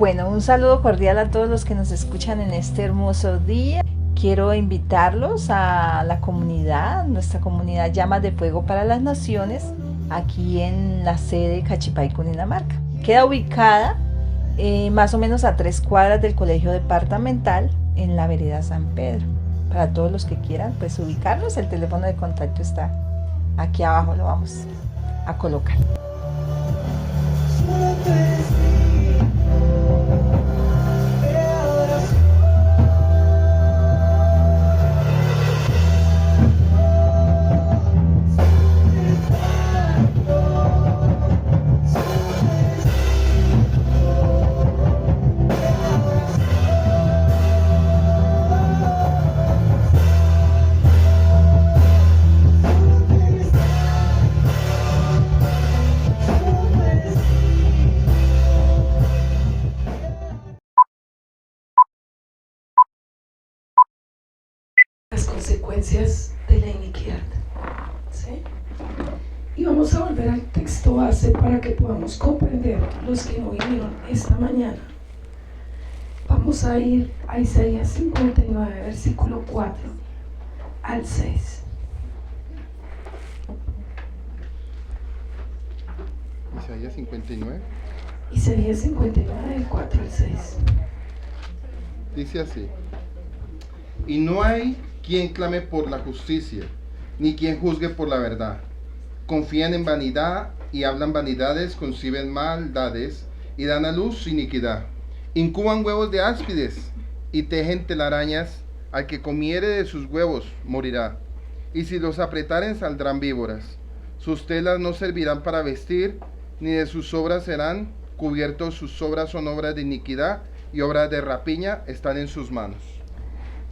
Bueno, un saludo cordial a todos los que nos escuchan en este hermoso día. Quiero invitarlos a la comunidad, nuestra comunidad Llamas de Fuego para las Naciones, aquí en la sede Cachipay, Cundinamarca. Queda ubicada más o menos a 3 cuadras del colegio departamental en la vereda San Pedro. Para todos los que quieran pues ubicarlos, el teléfono de contacto está aquí abajo, lo vamos a colocar. Las consecuencias de la iniquidad, ¿sí? Y vamos a volver al texto base para que podamos comprender los que no vinieron esta mañana. Vamos a ir a Isaías 59, versículo 4 al 6. Isaías 59. Isaías 59, del 4 al 6. Dice así: y no hay quien clame por la justicia, ni quien juzgue por la verdad. Confían en vanidad y hablan vanidades, conciben maldades y dan a luz iniquidad. Incuban huevos de áspides y tejen telarañas. Al que comiere de sus huevos morirá, y si los apretaren saldrán víboras. Sus telas no servirán para vestir, ni de sus obras serán cubiertos. Sus obras son obras de iniquidad, y obras de rapiña están en sus manos.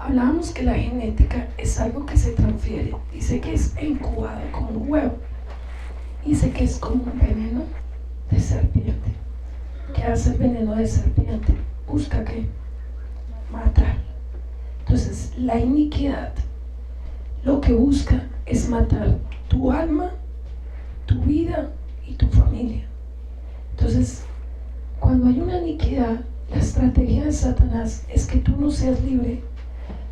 Hablábamos que la genética es algo que se transfiere. Dice que es incubado como un huevo. Dice que es como un veneno de serpiente. ¿Qué hace el veneno de serpiente? Busca ¿qué? Matar. Entonces, la iniquidad lo que busca es matar tu alma, tu vida y tu familia. Entonces, cuando hay una iniquidad, la estrategia de Satanás es que tú no seas libre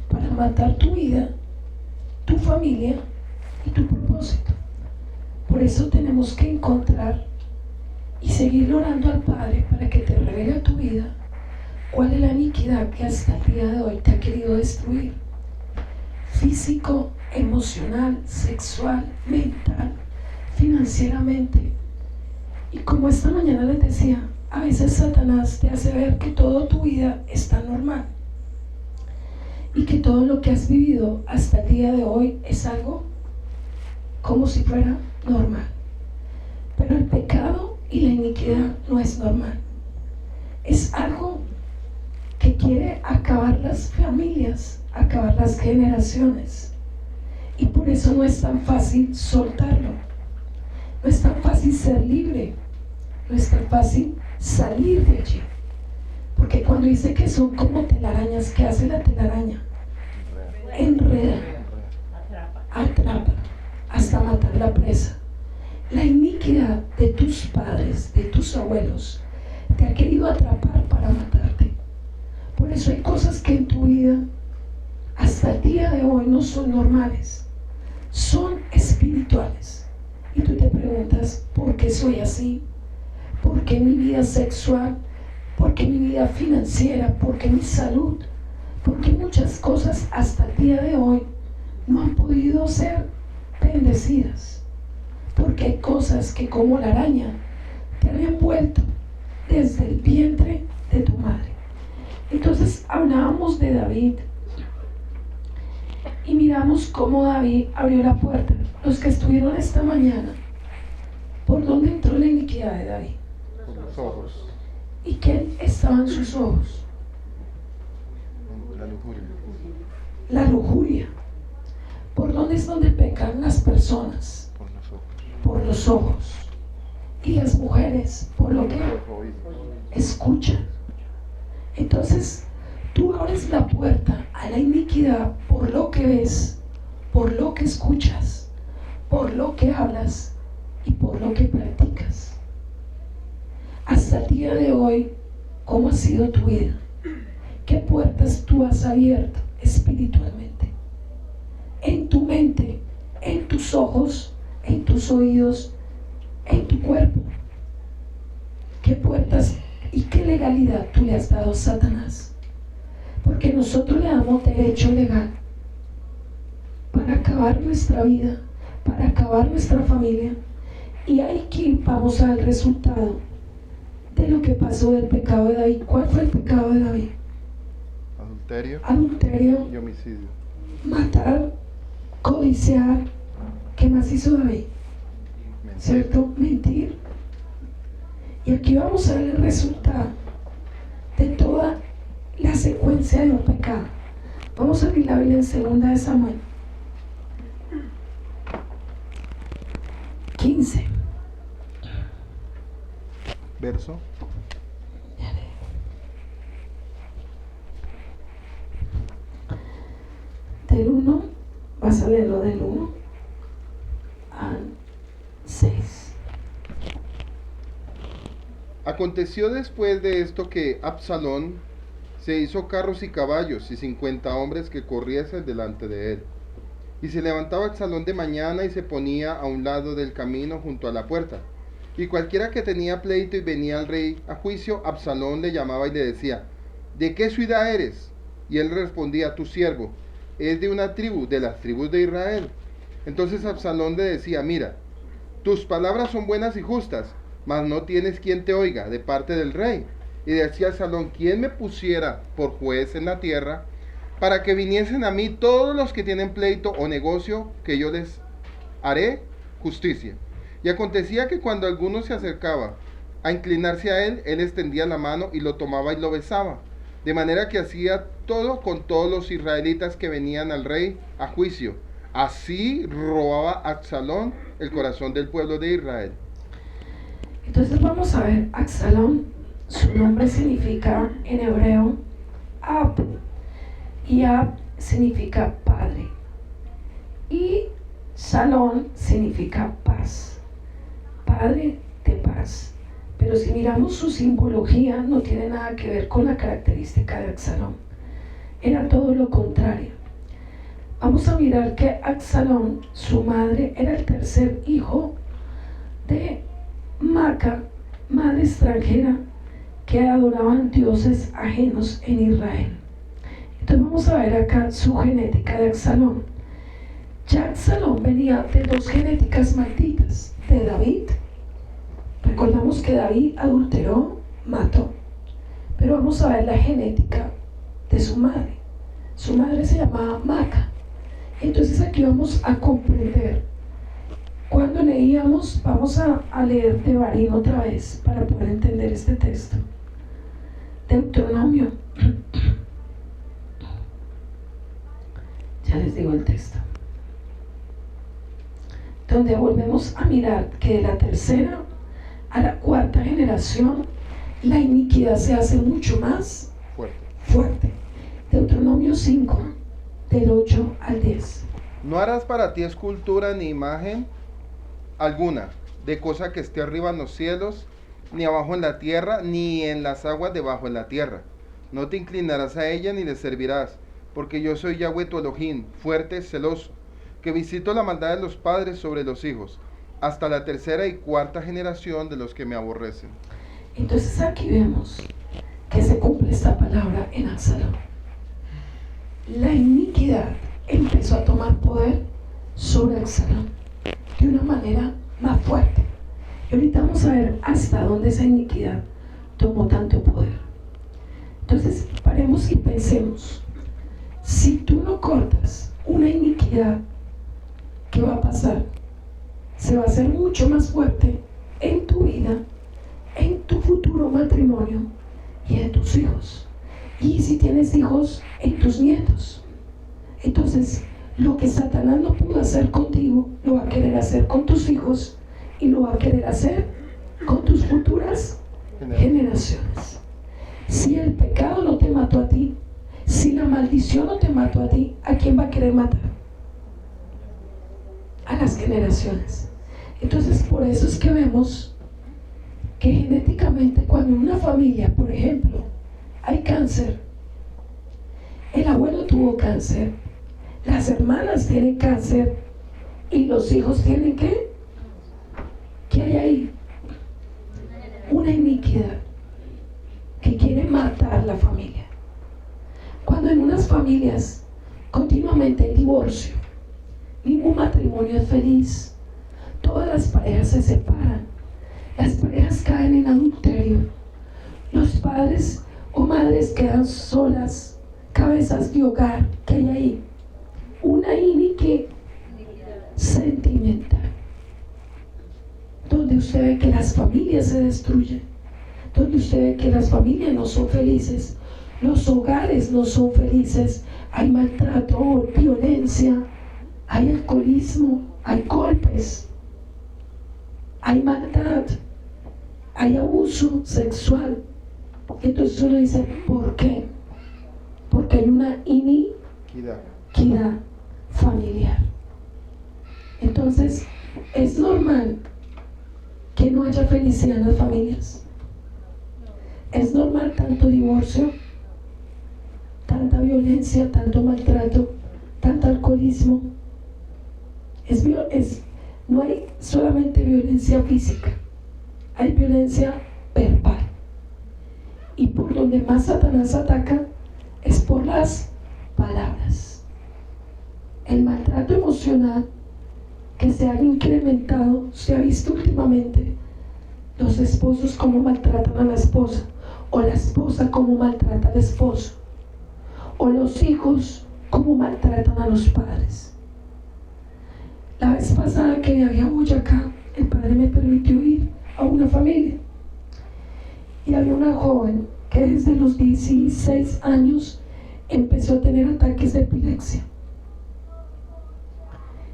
para matar tu vida, tu familia y tu propósito. Por eso tenemos que encontrar y seguir orando al Padre para que te revele a tu vida cuál es la iniquidad que hasta el día de hoy te ha querido destruir. Físico, emocional, sexual, mental, financieramente. Y como esta mañana les decía, a veces Satanás te hace ver que toda tu vida está normal y que todo lo que has vivido hasta el día de hoy es algo como si fuera normal. Pero el pecado y la iniquidad no es normal. Es algo que quiere acabar las familias, acabar las generaciones. Y por eso no es tan fácil soltarlo. No es tan fácil ser libre. No es tan fácil salir de allí. Porque cuando dice que son como telarañas, ¿qué hace la telaraña? Enreda, atrapa, hasta matar la presa. La iniquidad de tus padres, de tus abuelos, te ha querido atrapar para matarte. Por eso hay cosas que en tu vida, hasta el día de hoy, no son normales, son espirituales. Y tú te preguntas, ¿por qué soy así? ¿Por qué mi vida sexual? ¿Por qué mi vida financiera? ¿Por qué mi salud? Porque muchas cosas hasta el día de hoy no han podido ser bendecidas. Porque hay cosas que como la araña te han envuelto desde el vientre de tu madre. Entonces hablábamos de David y miramos cómo David abrió la puerta. Los que estuvieron esta mañana, ¿por dónde entró la iniquidad de David? Por los ojos. ¿Y qué estaba en sus ojos? La lujuria. La lujuria. ¿Por dónde es donde pecan las personas? Por los ojos. Por los ojos. Y las mujeres, por lo que escuchan. Entonces, tú abres la puerta a la iniquidad por lo que ves, por lo que escuchas, por lo que hablas y por lo que practicas. Hasta el día de hoy, ¿Cómo ha sido tu vida? ¿Qué puertas tú has abierto espiritualmente? En tu mente, en tus ojos, en tus oídos, en tu cuerpo. ¿Qué puertas y qué legalidad tú le has dado a Satanás? Porque nosotros le damos derecho legal para acabar nuestra vida, para acabar nuestra familia. Y aquí vamos al resultado de lo que pasó del pecado de David. ¿Cuál fue el pecado de David? Adulterio y homicidio. Matar, codiciar. ¿Qué más hizo David? Mentir. ¿Cierto? Mentir. Y aquí vamos a ver el resultado de toda la secuencia de los pecados. Vamos a abrir la Biblia en 2 de Samuel 15. Verso. Del 1, vas a leerlo del 1 al 6. Aconteció después de esto que Absalón se hizo carros y caballos y 50 hombres que corriesen delante de él. Y se levantaba Absalón de mañana y se ponía a un lado del camino junto a la puerta. Y cualquiera que tenía pleito y venía al rey a juicio, Absalón le llamaba y le decía: ¿de qué ciudad eres? Y él respondía: tu siervo es de una tribu, de las tribus de Israel. Entonces Absalón le decía: mira, tus palabras son buenas y justas, mas no tienes quien te oiga de parte del rey. Y decía Absalón: ¿quién me pusiera por juez en la tierra, para que viniesen a mí todos los que tienen pleito o negocio, que yo les haré justicia? Y acontecía que cuando alguno se acercaba a inclinarse a él, él extendía la mano y lo tomaba y lo besaba. De manera que hacía todo con todos los israelitas que venían al rey a juicio. Así robaba Absalón el corazón del pueblo de Israel. Entonces vamos a ver, Absalón, su nombre significa en hebreo Ab, y Ab significa padre, y Salón significa paz, padre de paz. Pero si miramos su simbología, no tiene nada que ver con la característica de Absalón. Era todo lo contrario. Vamos a mirar que Absalón, su madre, era el tercer hijo de Maca, madre extranjera, que adoraban dioses ajenos en Israel. Entonces vamos a ver acá su genética de Absalón. Ya Absalón venía de dos genéticas malditas, de David. Recordamos que David adulteró, mató. Pero vamos a ver la genética de su madre. Su madre se llamaba Maca. Entonces aquí vamos a comprender. Cuando leíamos, vamos a leer Devarim otra vez para poder entender este texto. Deuteronomio. Ya les digo el texto. Donde volvemos a mirar que de la tercera a la cuarta generación la iniquidad se hace mucho más fuerte. Deuteronomio 5, del 8 al 10. No harás para ti escultura ni imagen alguna de cosa que esté arriba en los cielos, ni abajo en la tierra, ni en las aguas debajo en la tierra. No te inclinarás a ella ni le servirás, porque yo soy Yahweh tu Elohim, fuerte, celoso, que visito la maldad de los padres sobre los hijos, hasta la tercera y cuarta generación de los que me aborrecen. Entonces aquí vemos que se cumple esta palabra en Absalón. La iniquidad empezó a tomar poder sobre Absalón de una manera más fuerte. Y ahorita vamos a ver hasta dónde esa iniquidad tomó tanto poder. Entonces paremos y pensemos, si tú no cortas una iniquidad, ¿qué va a pasar? Se va a hacer mucho más fuerte en tu vida, en tu futuro matrimonio y en tus hijos. Y si tienes hijos, en tus nietos. Entonces, lo que Satanás no pudo hacer contigo, lo va a querer hacer con tus hijos y lo va a querer hacer con tus futuras generaciones. Si el pecado no te mató a ti, si la maldición no te mató a ti, ¿a quién va a querer matar? A las generaciones. Entonces, por eso es que vemos que genéticamente, cuando una familia, por ejemplo, hay cáncer. El abuelo tuvo cáncer. Las hermanas tienen cáncer. ¿Y los hijos tienen qué? ¿Qué hay ahí? Una iniquidad que quiere matar la familia. Cuando en unas familias continuamente hay divorcio, ningún matrimonio es feliz, todas las parejas se separan, las parejas caen en adulterio, los padres o madres quedan solas, cabezas de hogar. ¿Qué hay ahí? Una iniquidad sentimental, donde usted ve que las familias se destruyen, donde usted ve que las familias no son felices, los hogares no son felices, hay maltrato, violencia, hay alcoholismo, hay golpes, hay maldad, hay abuso sexual. Entonces uno dice, ¿por qué? Porque hay una iniquidad familiar. Entonces es normal que no haya felicidad en las familias. Es normal tanto divorcio, tanta violencia, tanto maltrato, tanto alcoholismo. No hay solamente violencia física, hay violencia verbal. Y por donde más Satanás ataca es por las palabras. El maltrato emocional que se ha incrementado, se ha visto últimamente, los esposos cómo maltratan a la esposa, o la esposa cómo maltrata al esposo, o los hijos cómo maltratan a los padres. La vez pasada que viajé a Boyacá, el padre me permitió ir a una familia y había una joven que desde los 16 años empezó a tener ataques de epilepsia.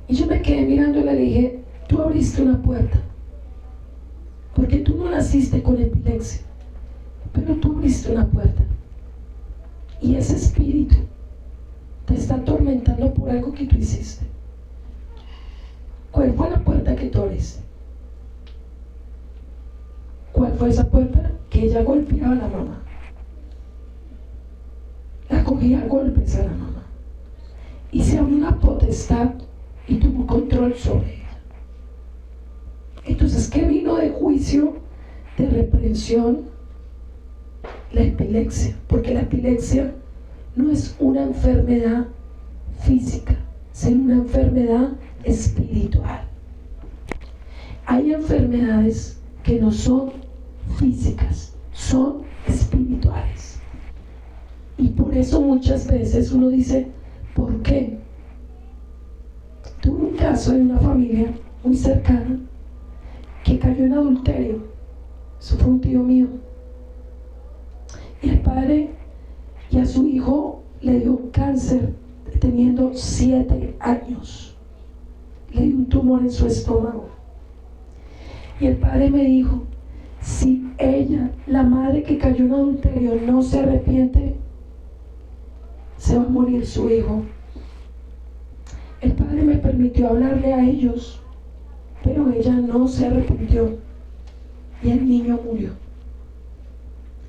Y yo me quedé mirándola y le dije, tú abriste una puerta, porque tú no naciste con epilepsia, pero tú abriste una puerta. Y ese espíritu te está atormentando por algo que tú hiciste. ¿Cuál fue la puerta que tú abriste? ¿Cuál fue esa puerta? Que ella golpeaba a la mamá. La cogía a golpes a la mamá. Y se abrió una potestad y tuvo control sobre ella. Entonces, ¿qué vino de juicio, de reprensión? La epilepsia, porque la epilepsia no es una enfermedad física, sino una enfermedad espiritual. Hay enfermedades que no son físicas, son espirituales. Y por eso muchas veces uno dice, ¿por qué? Tuve un caso de una familia muy cercana que cayó en adulterio. Eso fue un tío mío. Y el padre y a su hijo le dio cáncer teniendo 7 años. Le dio un tumor en su estómago. Y el padre me dijo, si ella, la madre que cayó en adulterio, no se arrepiente, se va a morir su hijo. El padre me permitió hablarle a ellos, pero ella no se arrepintió y el niño murió.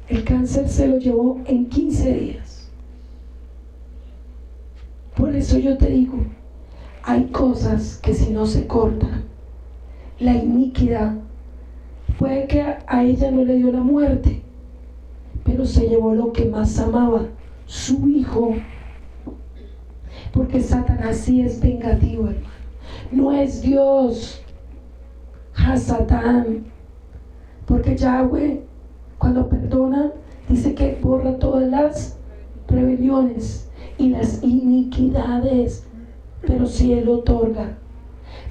El cáncer se lo llevó en 15 días. Por eso yo te digo, hay cosas que si no se cortan, la iniquidad, puede que a ella no le dio la muerte, pero se llevó lo que más amaba, su hijo. Porque Satanás sí es vengativo, hermano. No es Dios, Hasatán. Porque Yahweh, cuando perdona, dice que borra todas las rebeliones y las iniquidades, pero sí Él otorga.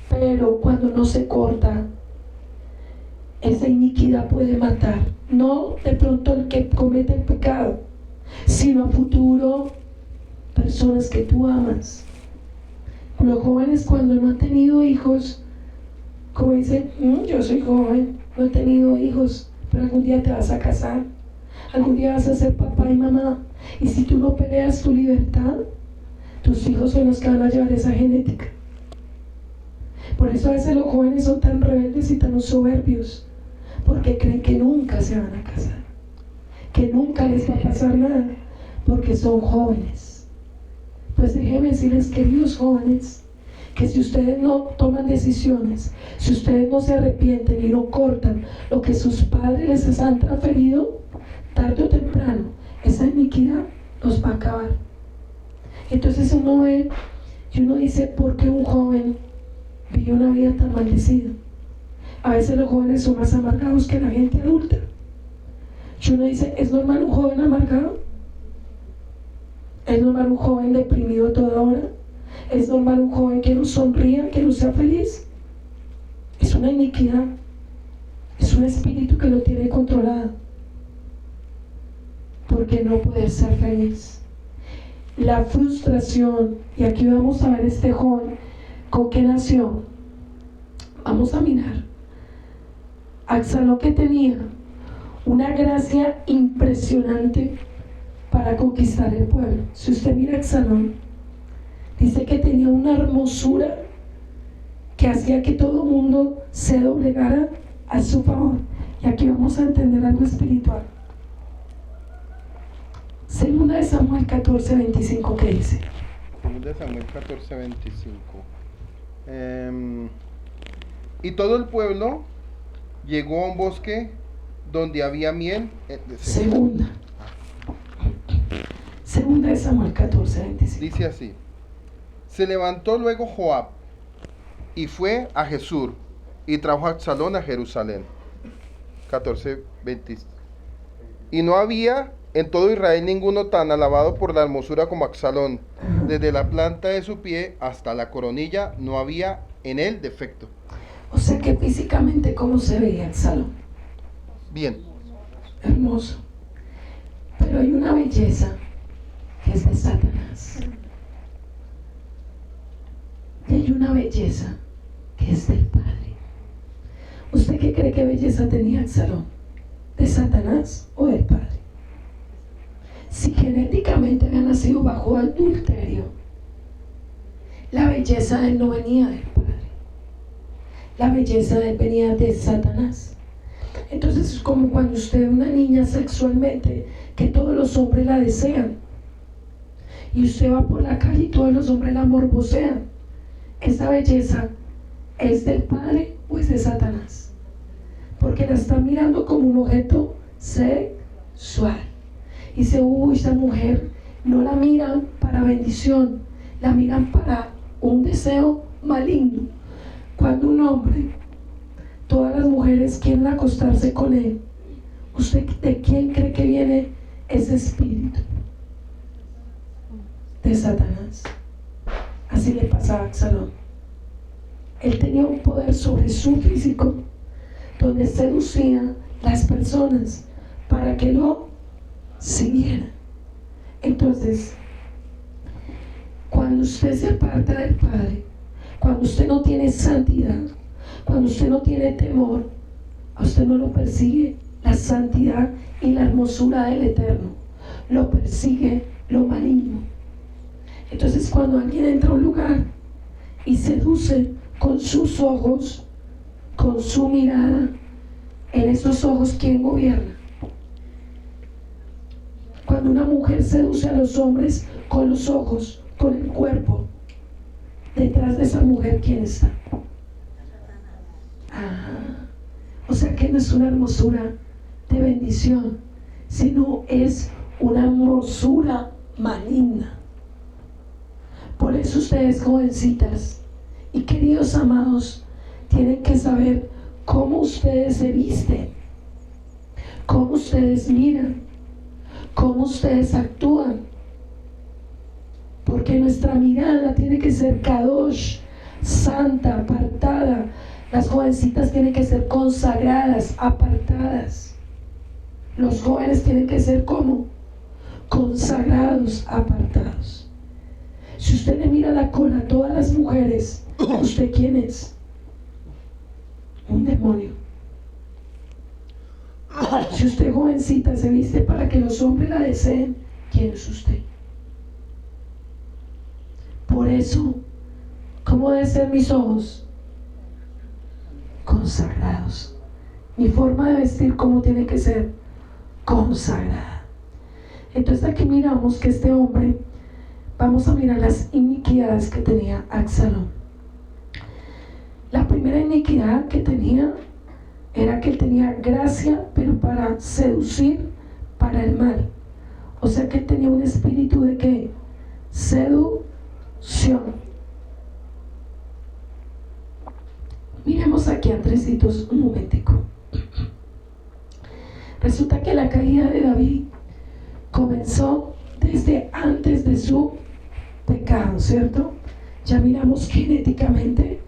Pero cuando no se corta, esa iniquidad puede matar, no de pronto el que comete el pecado, sino a futuro personas que tú amas. Los jóvenes, cuando no han tenido hijos, como dicen, yo soy joven, no he tenido hijos, pero algún día te vas a casar, algún día vas a ser papá y mamá, y si tú no peleas tu libertad, tus hijos son los que van a llevar esa genética. Por eso a veces los jóvenes son tan rebeldes y tan soberbios, porque creen que nunca se van a casar, que nunca les va a pasar nada, porque son jóvenes. Pues déjenme decirles, queridos jóvenes, que si ustedes no toman decisiones, si ustedes no se arrepienten y no cortan lo que sus padres les han transferido, tarde o temprano, esa iniquidad los va a acabar. Entonces uno ve y uno dice, ¿por qué un joven vive una vida tan maldecida? A veces los jóvenes son más amargados que la gente adulta. Y uno dice, ¿es normal un joven amargado? ¿Es normal un joven deprimido a toda hora? ¿Es normal un joven que no sonría, que no sea feliz? Es una iniquidad. Es un espíritu que lo tiene controlado. Porque no poder ser feliz. La frustración, y aquí vamos a ver este joven con qué nació. Vamos a mirar. Absalón, que tenía una gracia impresionante para conquistar el pueblo. Si usted mira a Absalón, dice que tenía una hermosura que hacía que todo el mundo se doblegara a su favor. Y aquí vamos a entender algo espiritual. Segunda de Samuel 14:25, ¿qué dice? Segunda de Samuel 14:25. Y todo el pueblo llegó a un bosque donde había miel. Segunda de Samuel 14:25. Dice así: se levantó luego Joab y fue a Jesús y trajo a Absalón a Jerusalén. 14:20. Y no había en todo Israel ninguno tan alabado por la hermosura como Absalón. Desde la planta de su pie hasta la coronilla no había en él defecto. O sea que físicamente, ¿cómo se veía Absalón? Bien. Hermoso. Pero hay una belleza que es de Satanás. Y hay una belleza que es del Padre. ¿Usted qué cree que belleza tenía Absalón? ¿De Satanás o del Padre? Si genéticamente había nacido bajo adulterio, la belleza de él no venía del Padre. La belleza de él venía de Satanás. Entonces es como cuando usted ve una niña sexualmente, que todos los hombres la desean, y usted va por la calle y todos los hombres la morbosean. ¿Esa belleza es del Padre o es de Satanás? Porque la está mirando como un objeto sexual. Y dice, uy, esa mujer no la miran para bendición, la miran para un deseo maligno. Cuando un hombre, todas las mujeres quieren acostarse con él, ¿usted de quién cree que viene ese espíritu? De Satanás. Así le pasaba a Absalón. Él tenía un poder sobre su físico, donde seducía a las personas para que lo siguieran. Entonces, cuando usted se aparta del Padre, cuando usted no tiene santidad, cuando usted no tiene temor, a usted no lo persigue la santidad y la hermosura del Eterno, lo persigue lo maligno. Entonces, cuando alguien entra a un lugar y seduce con sus ojos, con su mirada, en esos ojos, ¿quién gobierna? Cuando una mujer seduce a los hombres con los ojos, con el cuerpo, detrás de esa mujer, ¿quién está? O sea que no es una hermosura de bendición, sino es una hermosura maligna. Por eso ustedes, jovencitas y queridos amados, tienen que saber cómo ustedes se visten, cómo ustedes miran, cómo ustedes actúan, porque nuestra mirada tiene que ser kadosh, santa, apartada. Las jovencitas tienen que ser consagradas, apartadas. Los jóvenes tienen que ser como consagrados, apartados. Si usted le mira la cola a todas las mujeres, ¿usted quién es? Un demonio. Si usted, jovencita, se viste para que los hombres la deseen, ¿quién es usted? Por eso, ¿cómo deben ser mis ojos? Consagrados. Mi forma de vestir, ¿cómo tiene que ser? consagrada. Entonces aquí miramos que este hombre, vamos a mirar las iniquidades que tenía Absalón. La primera iniquidad que tenía era que él tenía gracia, pero para seducir, para el mal. O sea que él tenía un espíritu de ¿qué? Seducción. Miremos aquí, Andresitos, un momentico. Resulta que la caída de David comenzó desde antes de su pecado, ¿cierto? Ya miramos genéticamente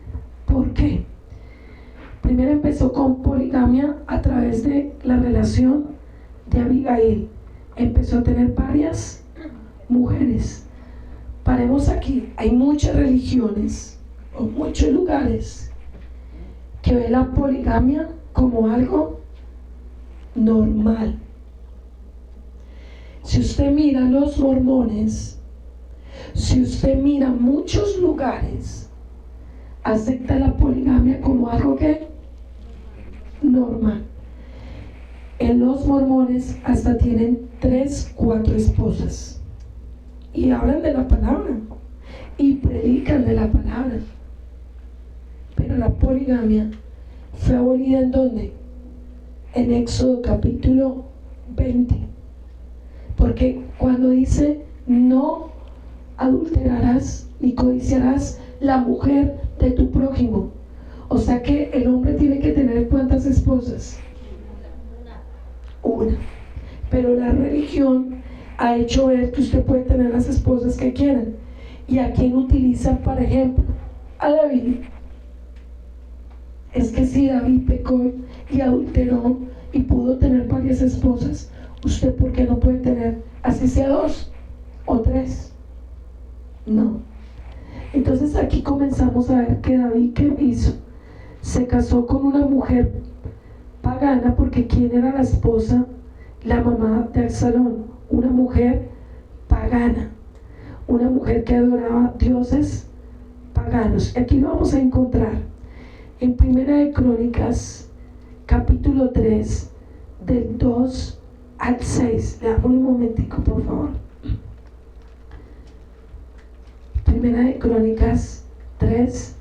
por qué. Primero empezó con poligamia a través de la relación de Abigail. Empezó a tener varias mujeres. Paremos aquí, hay muchas religiones o muchos lugares que ven la poligamia como algo normal. Si usted mira los mormones, si usted mira muchos lugares, acepta la poligamia como algo que normal. En los mormones hasta tienen 3, 4 esposas y hablan de la palabra y predican de la palabra. Pero la poligamia fue abolida ¿en dónde? En Éxodo capítulo 20. Porque cuando dice no adulterarás ni codiciarás la mujer de tu prójimo, o sea que el hombre tiene que tener ¿cuántas esposas? Una. Pero la religión ha hecho ver que usted puede tener las esposas que quieran. ¿Y a quién utiliza, por ejemplo? A David. Es que si David pecó y adulteró y pudo tener varias esposas, ¿usted por qué no puede tener así sea 2 o 3? No. Entonces aquí comenzamos a ver que David, ¿qué hizo? Se casó con una mujer pagana, porque ¿quién era la esposa? La mamá de Absalón, una mujer pagana, una mujer que adoraba dioses paganos. Aquí lo vamos a encontrar en Primera de Crónicas capítulo 3 del 2 al 6. Le damos un momentico, por favor. Primera de Crónicas 3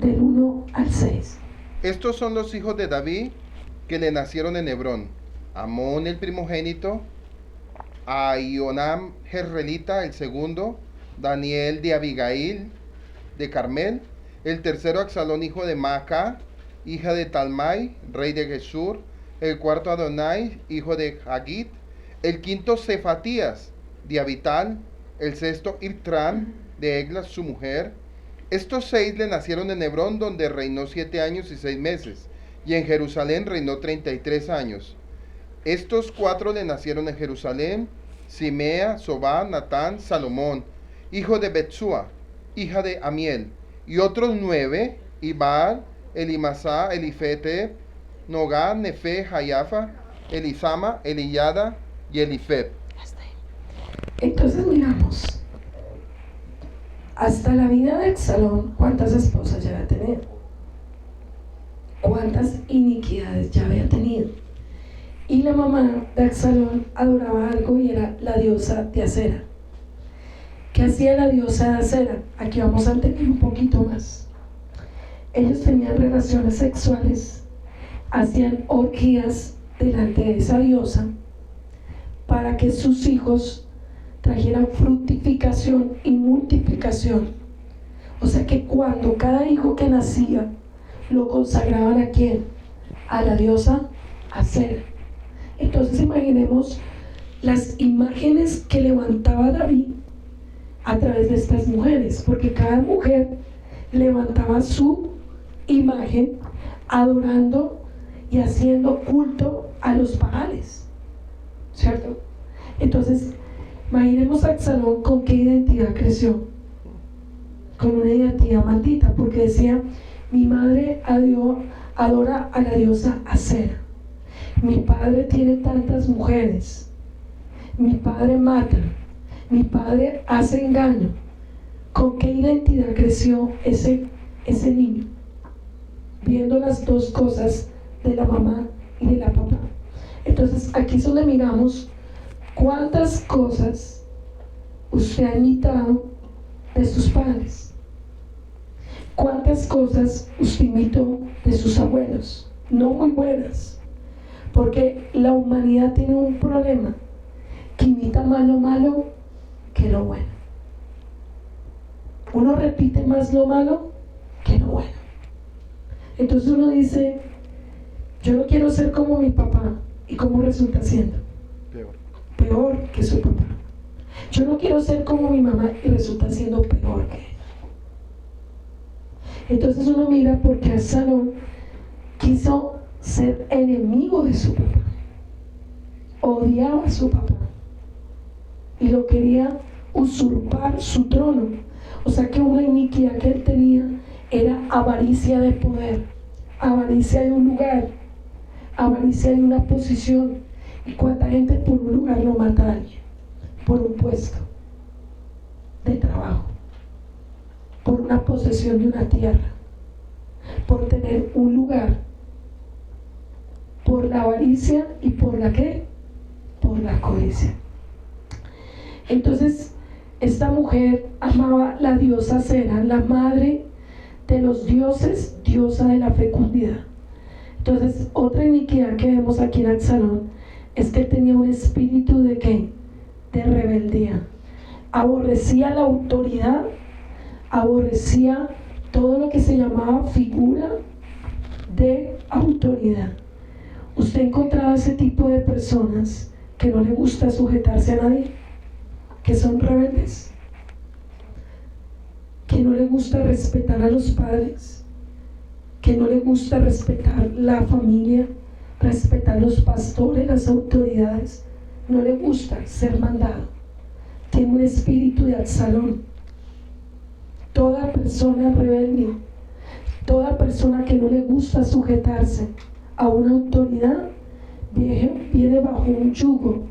del 1 al 6. Estos son los hijos de David que le nacieron en Hebrón: Amón el primogénito, Ahionam Jezreelita el segundo, Daniel de Abigail de Carmel, el tercero Absalón hijo de Maaca, hija de Talmai, rey de Gesur, el cuarto Adonai, hijo de Hagit, el quinto Cefatías de Abital, el sexto Irtrán de Eglas su mujer. Estos 6 le nacieron en Hebrón, donde reinó 7 años y 6 meses, y en Jerusalén reinó 33 años. Estos 4 le nacieron en Jerusalén: Simea, Sobá, Natán, Salomón, hijo de Betsúa, hija de Amiel, y otros 9, Ibal, Elimasá, Elifete, Nogá, Nefe, Hayafa, Elisama, Eliyada y Elifet. Entonces miramos, hasta la vida de Absalón, ¿cuántas esposas ya había tenido? ¿Cuántas iniquidades ya había tenido? Y la mamá de Absalón adoraba algo y era la diosa de Acera. ¿Qué hacía la diosa de Acera? Aquí vamos a entender un poquito más. Ellos tenían relaciones sexuales, hacían orgías delante de esa diosa para que sus hijos trajeran fructificación y multiplicación. O sea que cuando cada hijo que nacía lo consagraban ¿a quién? A la diosa Acera. Entonces imaginemos las imágenes que levantaba David a través de estas mujeres, porque cada mujer levantaba su imagen adorando y haciendo culto a los Baales, ¿cierto? Entonces imaginemos a Absalón con qué identidad creció, con una identidad maldita, porque decía: mi madre adora a la diosa Acera, mi padre tiene tantas mujeres, mi padre mata, mi padre hace engaño. ¿Con qué identidad creció ese niño? Viendo las dos cosas de la mamá y de la papá. Entonces aquí es donde miramos cuántas cosas usted ha imitado de sus padres, cuántas cosas usted imitó de sus abuelos, no muy buenas, porque la humanidad tiene un problema, que imita más lo malo que lo bueno. Uno repite más lo malo que lo bueno. Entonces uno dice, yo no quiero ser como mi papá, y ¿cómo resulta siendo? Peor que su papá. Yo no quiero ser como mi mamá, y resulta siendo peor que ella. Entonces uno mira porque Absalón quiso ser enemigo de su papá, odiaba a su papá y lo quería usurpar su trono. O sea que una iniquidad que él tenía era avaricia de poder, avaricia de un lugar, avaricia de una posición. ¿Y cuánta gente por un lugar lo mata a alguien? Por un puesto de trabajo, por una posesión de una tierra, por tener un lugar, por la avaricia y por la ¿qué? Por la codicia. Entonces esta mujer amaba la diosa Cera, la madre de los dioses, diosa de la fecundidad. Entonces otra iniquidad que vemos aquí en Absalón es que tenía un espíritu de ¿qué? De rebeldía. Aborrecía la autoridad, aborrecía todo lo que se llamaba figura de autoridad. ¿Usted ha encontrado ese tipo de personas que no le gusta sujetarse a nadie? Que son rebeldes, que no le gusta respetar a los padres, que no le gusta respetar la familia, respetar los pastores, las autoridades, no le gusta ser mandado. Tiene un espíritu de Absalón. Toda persona rebelde, toda persona que no le gusta sujetarse a una autoridad, viene bajo un yugo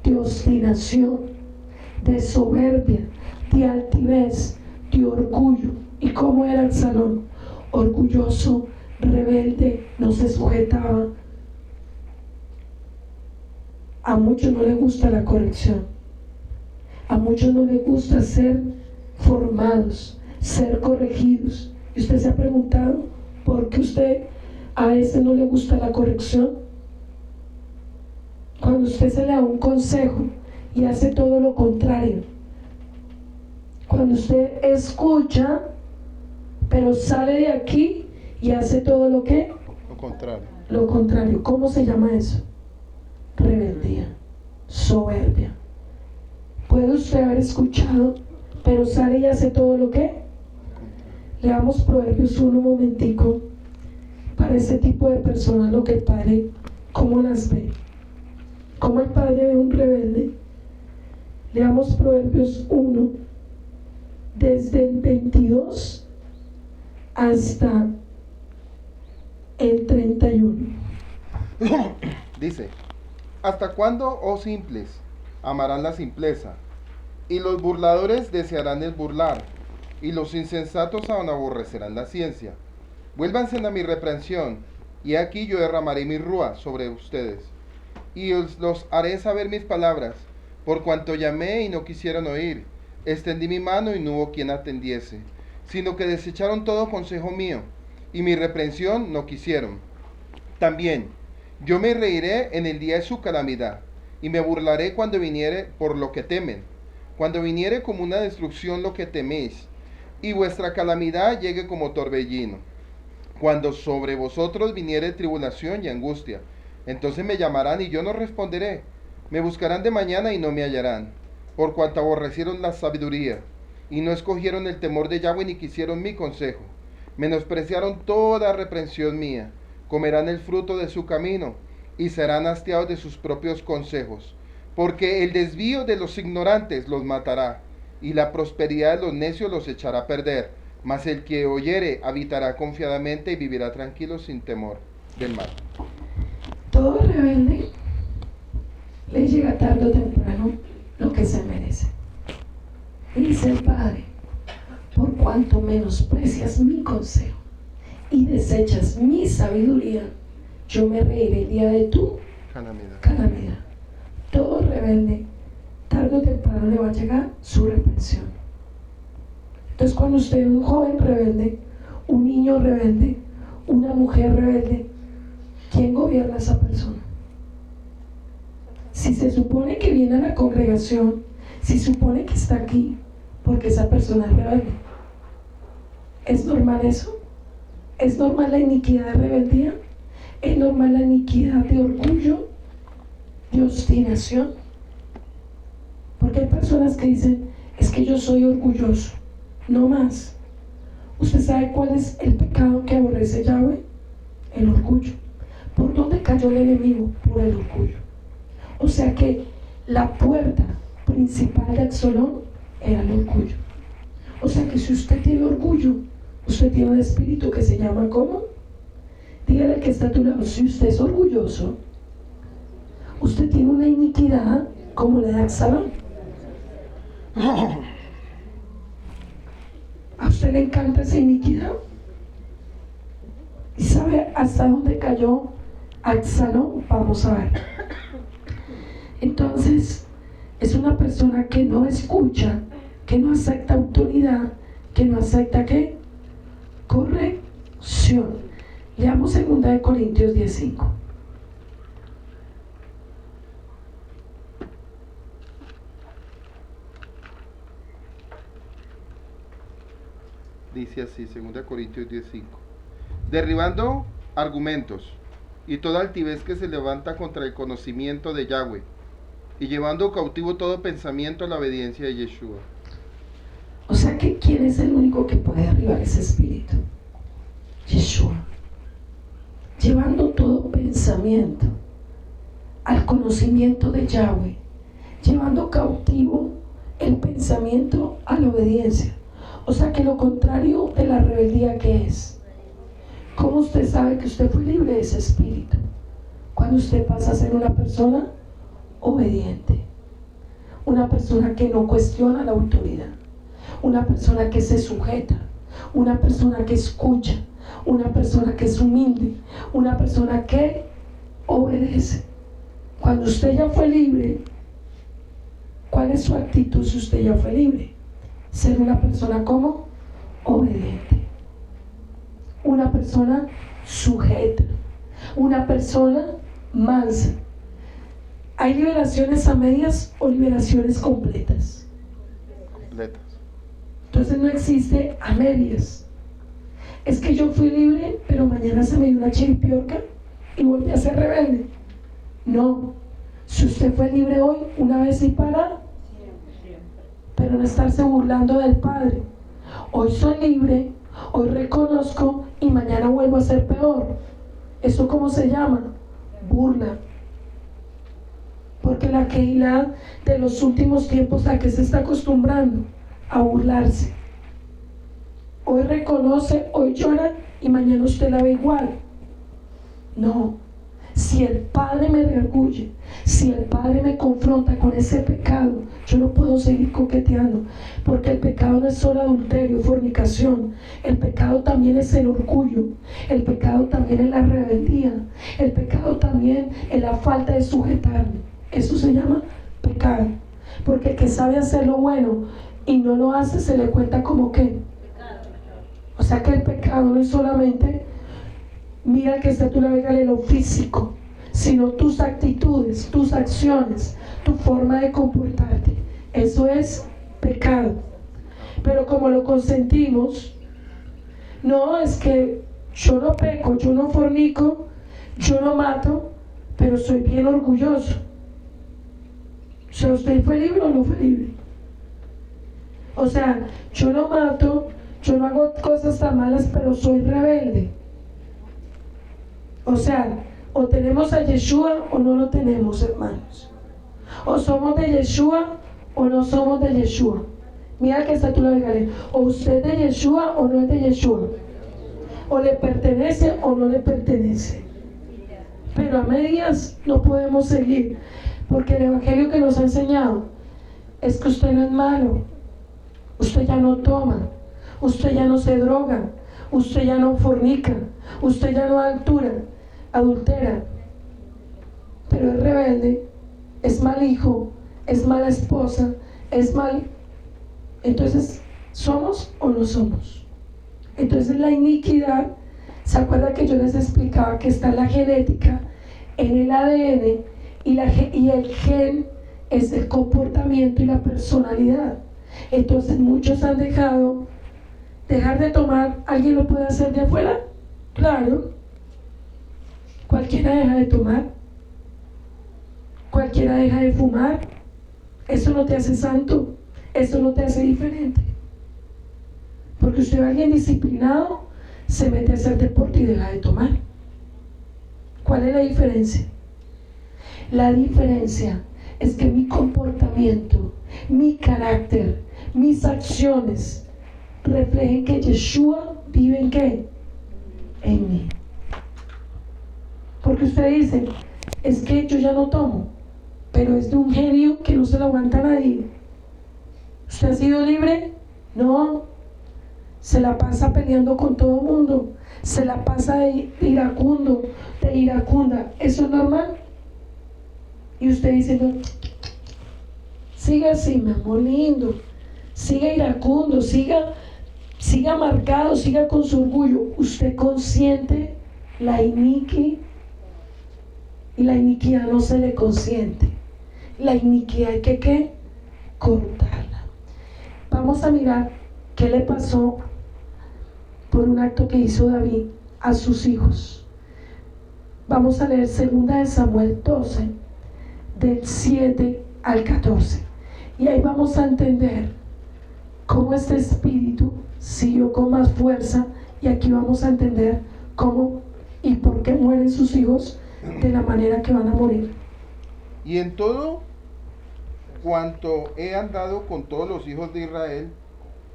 de obstinación, de soberbia, de altivez, de orgullo. ¿Y cómo era Absalón? Orgulloso, rebelde, no se sujetaba. A muchos no les gusta la corrección, a muchos no les gusta ser formados, ser corregidos. ¿Y usted se ha preguntado por qué usted a ese no le gusta la corrección? Cuando usted se le da un consejo y hace todo lo contrario, cuando usted escucha pero sale de aquí y hace todo lo contrario. Lo contrario. ¿Cómo se llama eso? Rebeldía, soberbia. Puede usted haber escuchado pero sale y hace todo lo que. Leamos Proverbios 1 un momentico para este tipo de personas, lo que el Padre, cómo las ve, cómo el Padre ve un rebelde. Leamos Proverbios 1 desde el 22 hasta el 31. Dice: ¿hasta cuándo, oh simples, amarán la simpleza? Y los burladores desearán el burlar, y los insensatos aún aborrecerán la ciencia. Vuélvanse a mi reprensión, y aquí yo derramaré mi rúa sobre ustedes, y los haré saber mis palabras, por cuanto llamé y no quisieron oír, extendí mi mano y no hubo quien atendiese, sino que desecharon todo consejo mío, y mi reprensión no quisieron. También yo me reiré en el día de su calamidad, y me burlaré cuando viniere por lo que temen, cuando viniere como una destrucción lo que teméis, y vuestra calamidad llegue como torbellino, cuando sobre vosotros viniere tribulación y angustia, entonces me llamarán y yo no responderé, me buscarán de mañana y no me hallarán, por cuanto aborrecieron la sabiduría, y no escogieron el temor de Yahweh ni quisieron mi consejo, menospreciaron toda reprensión mía, comerán el fruto de su camino, y serán hastiados de sus propios consejos, porque el desvío de los ignorantes los matará, y la prosperidad de los necios los echará a perder, mas el que oyere habitará confiadamente y vivirá tranquilo sin temor del mal. Todo rebelde le llega tarde o temprano lo que se merece. Y dice el Padre: por cuanto menosprecias mi consejo y desechas mi sabiduría, yo me reiré el día de tu calamidad. Todo rebelde, tarde o temprano le va a llegar su reprensión. Entonces, cuando usted es un joven rebelde, un niño rebelde, una mujer rebelde, ¿quién gobierna a esa persona? Si se supone que viene a la congregación, si supone que está aquí, porque esa persona es rebelde, ¿es normal eso? ¿Es normal la iniquidad de rebeldía? ¿Es normal la iniquidad de orgullo, de obstinación? Porque hay personas que dicen, es que yo soy orgulloso, no más. ¿Usted sabe cuál es el pecado que aborrece Yahweh? El orgullo. ¿Por dónde cayó el enemigo? Por el orgullo. O sea que la puerta principal de Absalón era el orgullo. O sea que si usted tiene orgullo, usted tiene un espíritu que se llama ¿cómo? Dígale que está a tu lado, si usted es orgulloso, usted tiene una iniquidad como la de Absalón. ¿A usted le encanta esa iniquidad? ¿Y sabe hasta dónde cayó Absalón? Vamos a ver. Entonces, es una persona que no escucha, que no acepta autoridad, que no acepta ¿qué? Corrección. Leamos 2 Corintios 10:5. Dice así, 2 Corintios 10:5. Derribando argumentos y toda altivez que se levanta contra el conocimiento de Yahweh, y llevando cautivo todo pensamiento a la obediencia de Yeshua. O sea que ¿quién es el único que puede derribar ese espíritu? Yeshua. Llevando todo pensamiento al conocimiento de Yahweh, llevando cautivo el pensamiento a la obediencia. O sea que lo contrario de la rebeldía, ¿qué es? ¿Cómo usted sabe que usted fue libre de ese espíritu? Cuando usted pasa a ser una persona obediente, una persona que no cuestiona la autoridad, una persona que se sujeta, una persona que escucha, una persona que es humilde, una persona que obedece. Cuando usted ya fue libre, ¿cuál es su actitud si usted ya fue libre? Ser una persona como obediente, una persona sujeta, una persona mansa. ¿Hay liberaciones a medias o liberaciones completas? Completas. Entonces no existe a medias. Es que yo fui libre, pero mañana se me dio una chiripiorca y volví a ser rebelde. No. Si usted fue libre hoy, una vez y para, pero no estarse burlando del Padre. Hoy soy libre, hoy reconozco y mañana vuelvo a ser peor. ¿Eso cómo se llama? Burla. Porque la Keilah de los últimos tiempos, ¿a qué se está acostumbrando? A burlarse. Hoy reconoce, hoy llora y mañana usted la ve igual. No. Si el Padre me reargulle, si el Padre me confronta con ese pecado, yo no puedo seguir coqueteando, porque el pecado no es solo adulterio, fornicación, el pecado también es el orgullo, el pecado también es la rebeldía, el pecado también es la falta de sujetarme. Eso se llama pecado, porque el que sabe hacer lo bueno y no lo hace se le cuenta como ¿qué? O sea que el pecado no es solamente, mira que está tu navegale lo físico, sino tus actitudes, tus acciones, tu forma de comportarte. Eso es pecado. Pero como lo consentimos, no es que yo no peco, yo no fornico, yo no mato, pero soy bien orgulloso. O sea, ¿usted fue libre o no fue libre? O sea, yo no mato, yo no hago cosas tan malas, pero soy rebelde. O sea, o tenemos a Yeshua o no lo tenemos, hermanos. O somos de Yeshua o no somos de Yeshua. Mira que está tú la vegaria. O usted es de Yeshua o no es de Yeshua. O le pertenece o no le pertenece. Pero a medias no podemos seguir. Porque el evangelio que nos ha enseñado es que usted no es malo. Usted ya no toma. Usted ya no se droga. Usted ya no fornica. Usted ya no adultera. pero es rebelde, es mal hijo, es mala esposa, es mal. Entonces, ¿somos o no somos? Entonces la iniquidad, ¿se acuerda que yo les explicaba que está en la genética, en el ADN, y el gen es el comportamiento y la personalidad? Entonces muchos han dejar de tomar. ¿Alguien lo puede hacer de afuera? Claro. Cualquiera deja de tomar, cualquiera deja de fumar. Eso no te hace santo, eso no te hace diferente. Porque usted ve a alguien disciplinado, se mete a hacer deporte y deja de tomar. ¿Cuál es la diferencia? La diferencia es que mi comportamiento, mi carácter, mis acciones reflejen que Yeshua vive en ¿qué? En mí. Porque usted dice, es que yo ya no tomo, pero es de un genio que no se lo aguanta a nadie. ¿Usted ha sido libre? No. Se la pasa peleando con todo el mundo, se la pasa de iracundo, de iracunda. ¿Eso es normal? Y usted dice, no, siga así, mi amor lindo, siga iracundo, siga marcado, siga con su orgullo. Usted consiente la iniquidad, y la iniquidad no se le consiente. La iniquidad hay que ¿qué? Cortarla. Vamos a mirar qué le pasó por un acto que hizo David a sus hijos. Vamos a leer 2 Samuel 12, del 7 al 14. Y ahí vamos a entender cómo este espíritu siguió con más fuerza. Y aquí vamos a entender cómo y por qué mueren sus hijos de la manera que van a morir. Y en todo cuanto he andado con todos los hijos de Israel,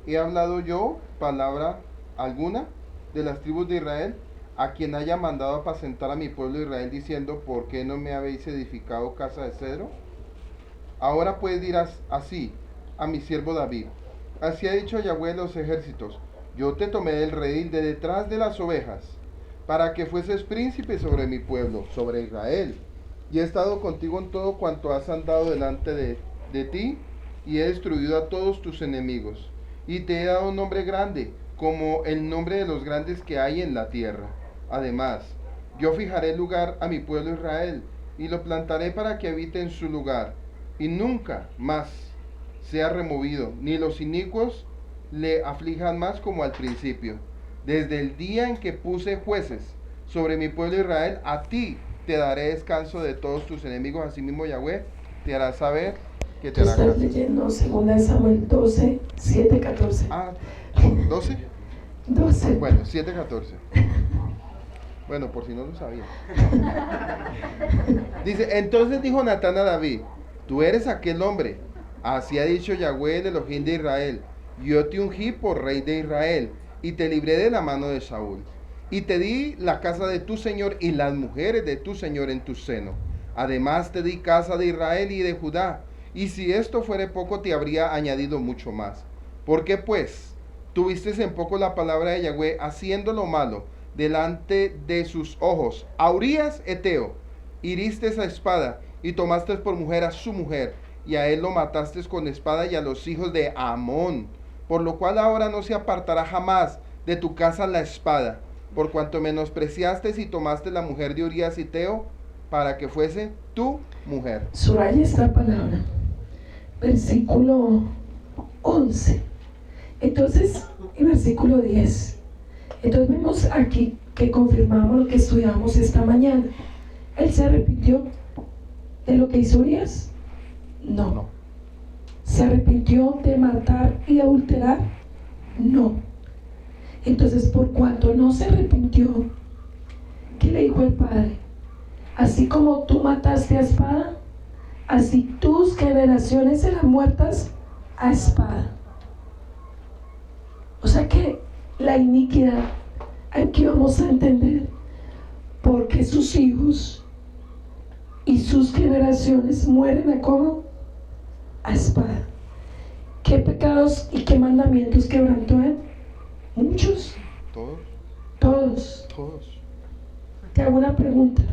he hablado yo palabra alguna de las tribus de Israel, a quien haya mandado apacentar a mi pueblo Israel, diciendo, ¿por qué no me habéis edificado casa de cedro? Ahora pues dirás así a mi siervo David: así ha dicho Yahweh de los ejércitos, yo te tomé del redil de detrás de las ovejas, para que fueses príncipe sobre mi pueblo, sobre Israel, y he estado contigo en todo cuanto has andado delante de ti, y he destruido a todos tus enemigos, y te he dado un nombre grande, como el nombre de los grandes que hay en la tierra. Además, yo fijaré lugar a mi pueblo Israel, y lo plantaré para que habite en su lugar, y nunca más sea removido, ni los inicuos le aflijan más como al principio. Desde el día en que puse jueces sobre mi pueblo Israel, a ti te daré descanso de todos tus enemigos. Asimismo Yahweh te hará saber que te hará Estás caso. leyendo 2 Samuel 12, 7, 14. Ah, 12. 12. Bueno, 7, 14. Bueno, por si no lo sabía. Dice, entonces dijo Natán a David, tú eres aquel hombre. Así ha dicho Yahweh, el Elohim de Israel. Yo te ungí por rey de Israel, y te libré de la mano de Saúl. Y te di la casa de tu señor y las mujeres de tu señor en tu seno. Además te di casa de Israel y de Judá. Y si esto fuere poco, te habría añadido mucho más. ¿Por qué pues tuviste en poco la palabra de Yahweh, haciendo lo malo delante de sus ojos? A Urías Eteo hiriste a espada, y tomaste por mujer a su mujer, y a él lo mataste con espada, y a los hijos de Amón. Por lo cual ahora no se apartará jamás de tu casa la espada, por cuanto menospreciaste y tomaste la mujer de Urías Eteo para que fuese tu mujer. Subraya esta palabra. Versículo 11. Entonces, en versículo 10. Entonces vemos aquí que confirmamos lo que estudiamos esta mañana. ¿Él se arrepintió de lo que hizo Urías? No. ¿Se arrepintió de matar y adulterar? No. Entonces, por cuanto no se arrepintió, ¿qué le dijo el Padre? Así como tú mataste a espada, así tus generaciones serán muertas a espada. O sea que la iniquidad, aquí vamos a entender por qué sus hijos y sus generaciones mueren a cómo, a espada. ¿Qué pecados y qué mandamientos quebrantó él? Muchos. ¿Todos? Todos. Todos. Te hago una pregunta.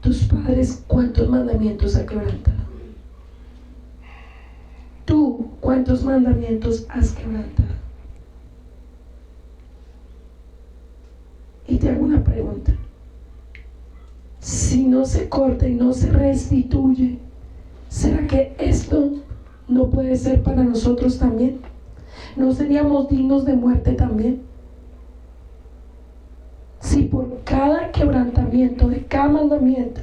tus padres cuántos mandamientos ha quebrantado. Tú, ¿cuántos mandamientos has quebrantado? Y te hago una pregunta. Si no se corta y no se restituye, ¿será que esto no puede ser para nosotros también? ¿No seríamos dignos de muerte también? Si por cada quebrantamiento de cada mandamiento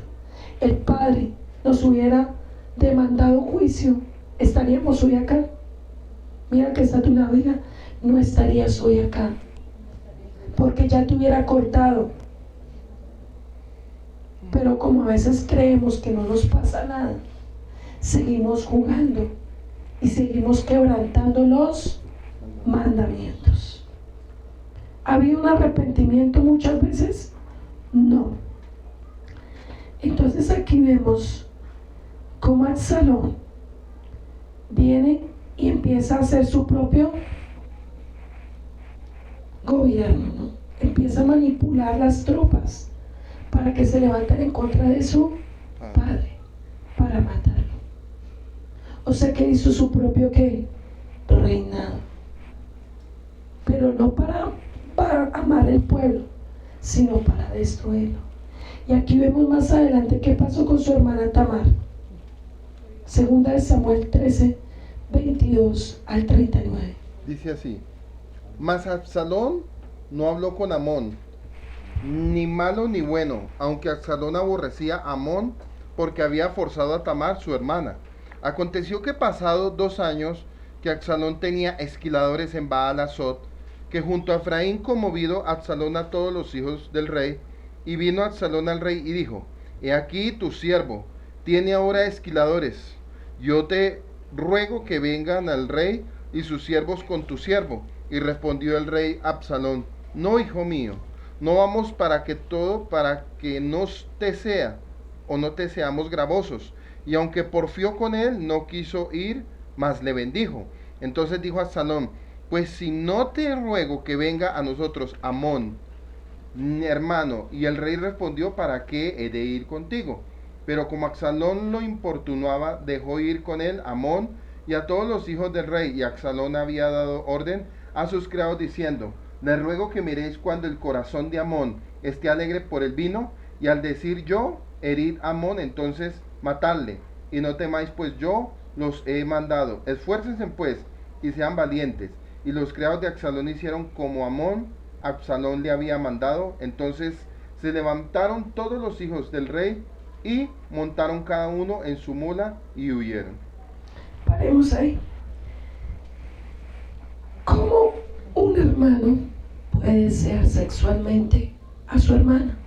el Padre nos hubiera demandado juicio, ¿estaríamos hoy acá? Mira que está a tu lado, diga, no estarías hoy acá, porque ya te hubiera cortado. Pero como a veces creemos que no nos pasa nada, seguimos jugando y seguimos quebrantando los mandamientos. ¿Ha habido un arrepentimiento muchas veces? No. Entonces aquí vemos cómo Absalón viene y empieza a hacer su propio gobierno, ¿no? Empieza a manipular las tropas para que se levanten en contra de su padre, para matarlo. O sea que hizo su propio ¿qué? Reinado. Pero no para amar el pueblo, sino para destruirlo. Y aquí vemos más adelante qué pasó con su hermana Tamar. Segunda de Samuel 13, 22 al 39. Dice así: mas Absalón no habló con Amón, ni malo ni bueno, aunque Absalón aborrecía a Amón porque había forzado a Tamar, su hermana. Aconteció que pasados 2 años, que Absalón tenía esquiladores en Baal-Asot, que junto a Efraín conmovido Absalón a todos los hijos del rey, y vino Absalón al rey y dijo: he aquí tu siervo tiene ahora esquiladores, yo te ruego que vengan al rey y sus siervos con tu siervo. Y respondió el rey Absalón: no, hijo mío, no vamos para que no te sea o no te seamos gravosos. Y aunque porfió con él, no quiso ir, mas le bendijo. Entonces dijo Absalón: pues si no te ruego que venga a nosotros Amón, mi hermano. Y el rey respondió: ¿para qué he de ir contigo? Pero como Absalón lo importunaba, dejó ir con él Amón y a todos los hijos del rey. Y Absalón había dado orden a sus criados diciendo: les ruego que miréis cuando el corazón de Amón esté alegre por el vino, y al decir yo, herid a Amón, entonces matadle, y no temáis, pues yo los he mandado. Esfuércense pues y sean valientes. Y los criados de Absalón hicieron como Absalón le había mandado. Entonces se levantaron todos los hijos del rey y montaron cada uno en su mula y huyeron. Paremos ahí. ¿Cómo un hermano puede desear sexualmente a su hermana?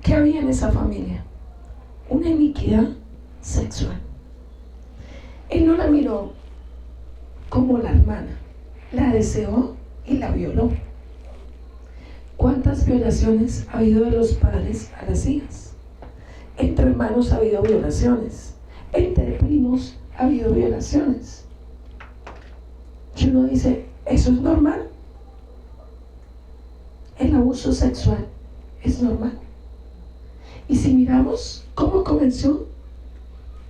¿Qué había en esa familia? Una iniquidad sexual. Él no la miró como la hermana, la deseó y la violó. ¿Cuántas violaciones ha habido de los padres a las hijas? Entre hermanos ha habido violaciones, entre primos ha habido violaciones. Y uno dice, ¿eso es normal? El abuso sexual es normal. Y si miramos cómo comenzó,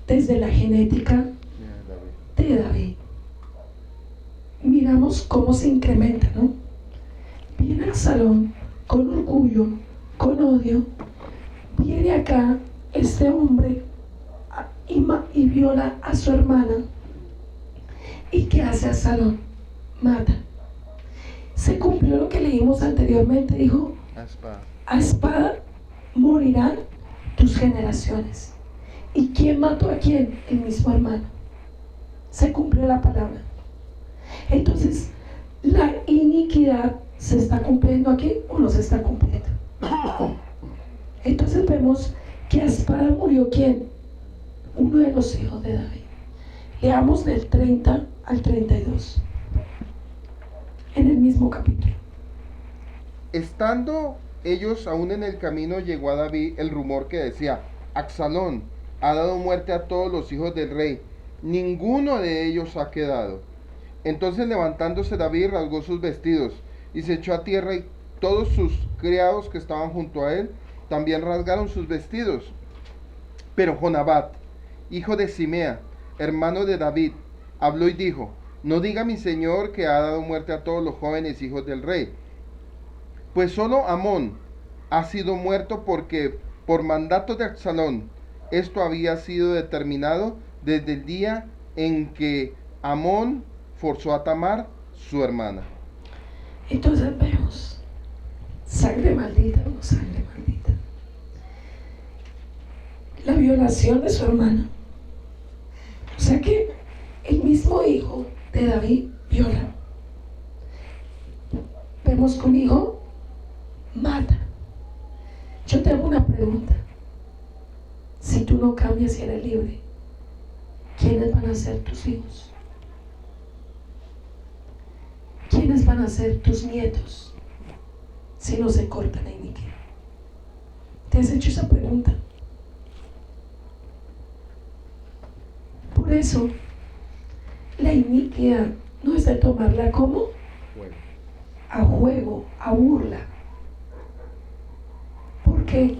desde la genética de David, miramos cómo se incrementa, ¿no? Viene Absalón con orgullo, con odio, viene acá este hombre y viola a su hermana. ¿Y qué hace Absalón? Mata. Se cumplió lo que leímos anteriormente, dijo: a espada morirán tus generaciones. ¿Y quién mató a quién? El mismo hermano. Se cumplió la palabra. Entonces, ¿la iniquidad se está cumpliendo aquí o no se está cumpliendo? Entonces vemos que a espada murió ¿quién? Uno de los hijos de David. Leamos del 30 al 32 en el mismo capítulo. Estando ellos aún en el camino, llegó a David el rumor que decía: Absalón ha dado muerte a todos los hijos del rey, ninguno de ellos ha quedado. Entonces levantándose David rasgó sus vestidos y se echó a tierra y todos sus criados que estaban junto a él también rasgaron sus vestidos. Pero Jonabat, hijo de Simea, hermano de David, habló y dijo: no diga mi señor que ha dado muerte a todos los jóvenes hijos del rey, pues solo Amón ha sido muerto, porque por mandato de Absalón esto había sido determinado desde el día en que Amón forzó a Tamar, su hermana. Entonces vemos sangre maldita o sangre maldita. La violación de su hermana. O sea que el mismo hijo de David viola. Vemos que un hijo mata. Yo te hago una pregunta. Si tú no cambias y eres libre, ¿quiénes van a ser tus hijos? ¿Quiénes van a ser tus nietos si no se corta la iniquidad? ¿Te has hecho esa pregunta? Por eso, la iniquidad no es de tomarla como a juego, a burla. Porque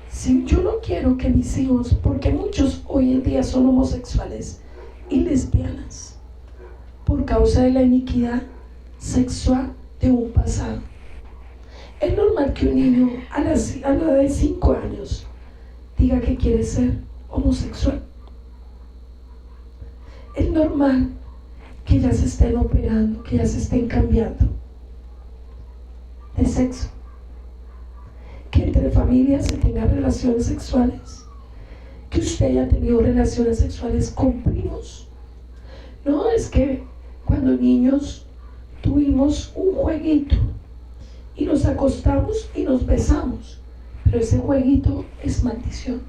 si yo no quiero que mis hijos, porque muchos hoy en día son homosexuales y lesbianas por causa de la iniquidad sexual de un pasado. Es normal que un niño a la edad de 5 años diga que quiere ser homosexual. Es normal que ya se estén operando, que ya se estén cambiando de sexo, que entre familias se tengan relaciones sexuales, que usted haya tenido relaciones sexuales con primos. No, es que cuando niños tuvimos un jueguito y nos acostamos y nos besamos, pero ese jueguito es maldición.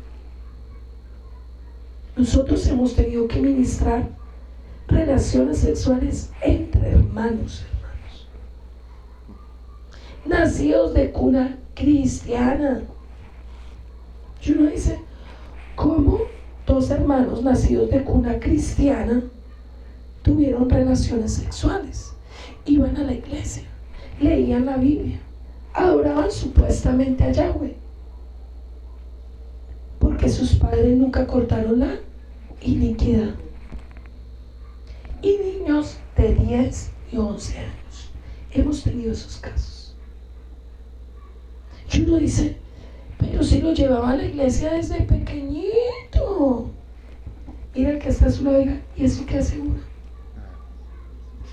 Nosotros hemos tenido que ministrar relaciones sexuales entre hermanos, nacidos de cuna cristiana. Y uno dice, ¿cómo 2 hermanos nacidos de cuna cristiana tuvieron relaciones sexuales? Iban a la iglesia, leían la Biblia, adoraban supuestamente a Yahweh, porque sus padres nunca cortaron la iniquidad. Y niños de 10 y 11 años, hemos tenido esos casos. Y uno dice, pero si lo llevaba a la iglesia desde pequeñito. Mira el que está a su lado, diga, ¿y eso qué asegura?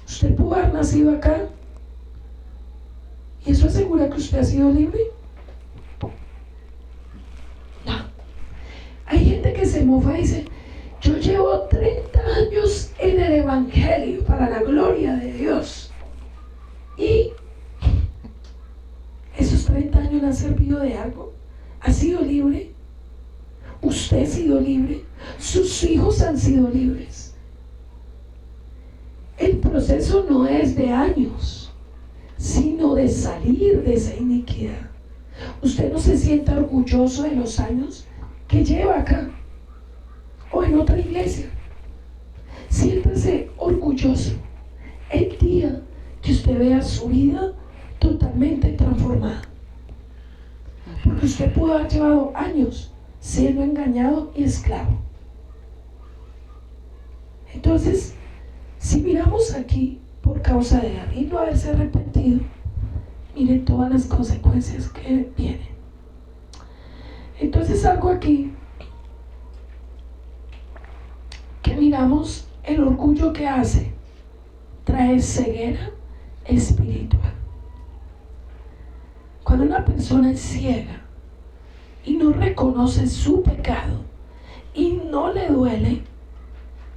¿Usted pudo haber nacido acá? ¿Y eso asegura que usted ha sido libre? No. Hay gente que se mofa y dice, yo llevo 30 años en el evangelio para la gloria de Dios. Y esos 30 años le han servido de algo. ¿Ha sido libre? ¿Usted ha sido libre? ¿Sus hijos han sido libres? El proceso no es de años, sino de salir de esa iniquidad. Usted no se sienta orgulloso de los años que lleva acá o en otra iglesia. Siéntase orgulloso el día que usted vea su vida totalmente transformada, porque usted pudo haber llevado años siendo engañado y esclavo. Entonces, si miramos aquí, por causa de David no haberse arrepentido, miren todas las consecuencias que vienen. Entonces, algo aquí que miramos, el orgullo que hace trae ceguera espiritual. Cuando una persona es ciega y no reconoce su pecado y no le duele,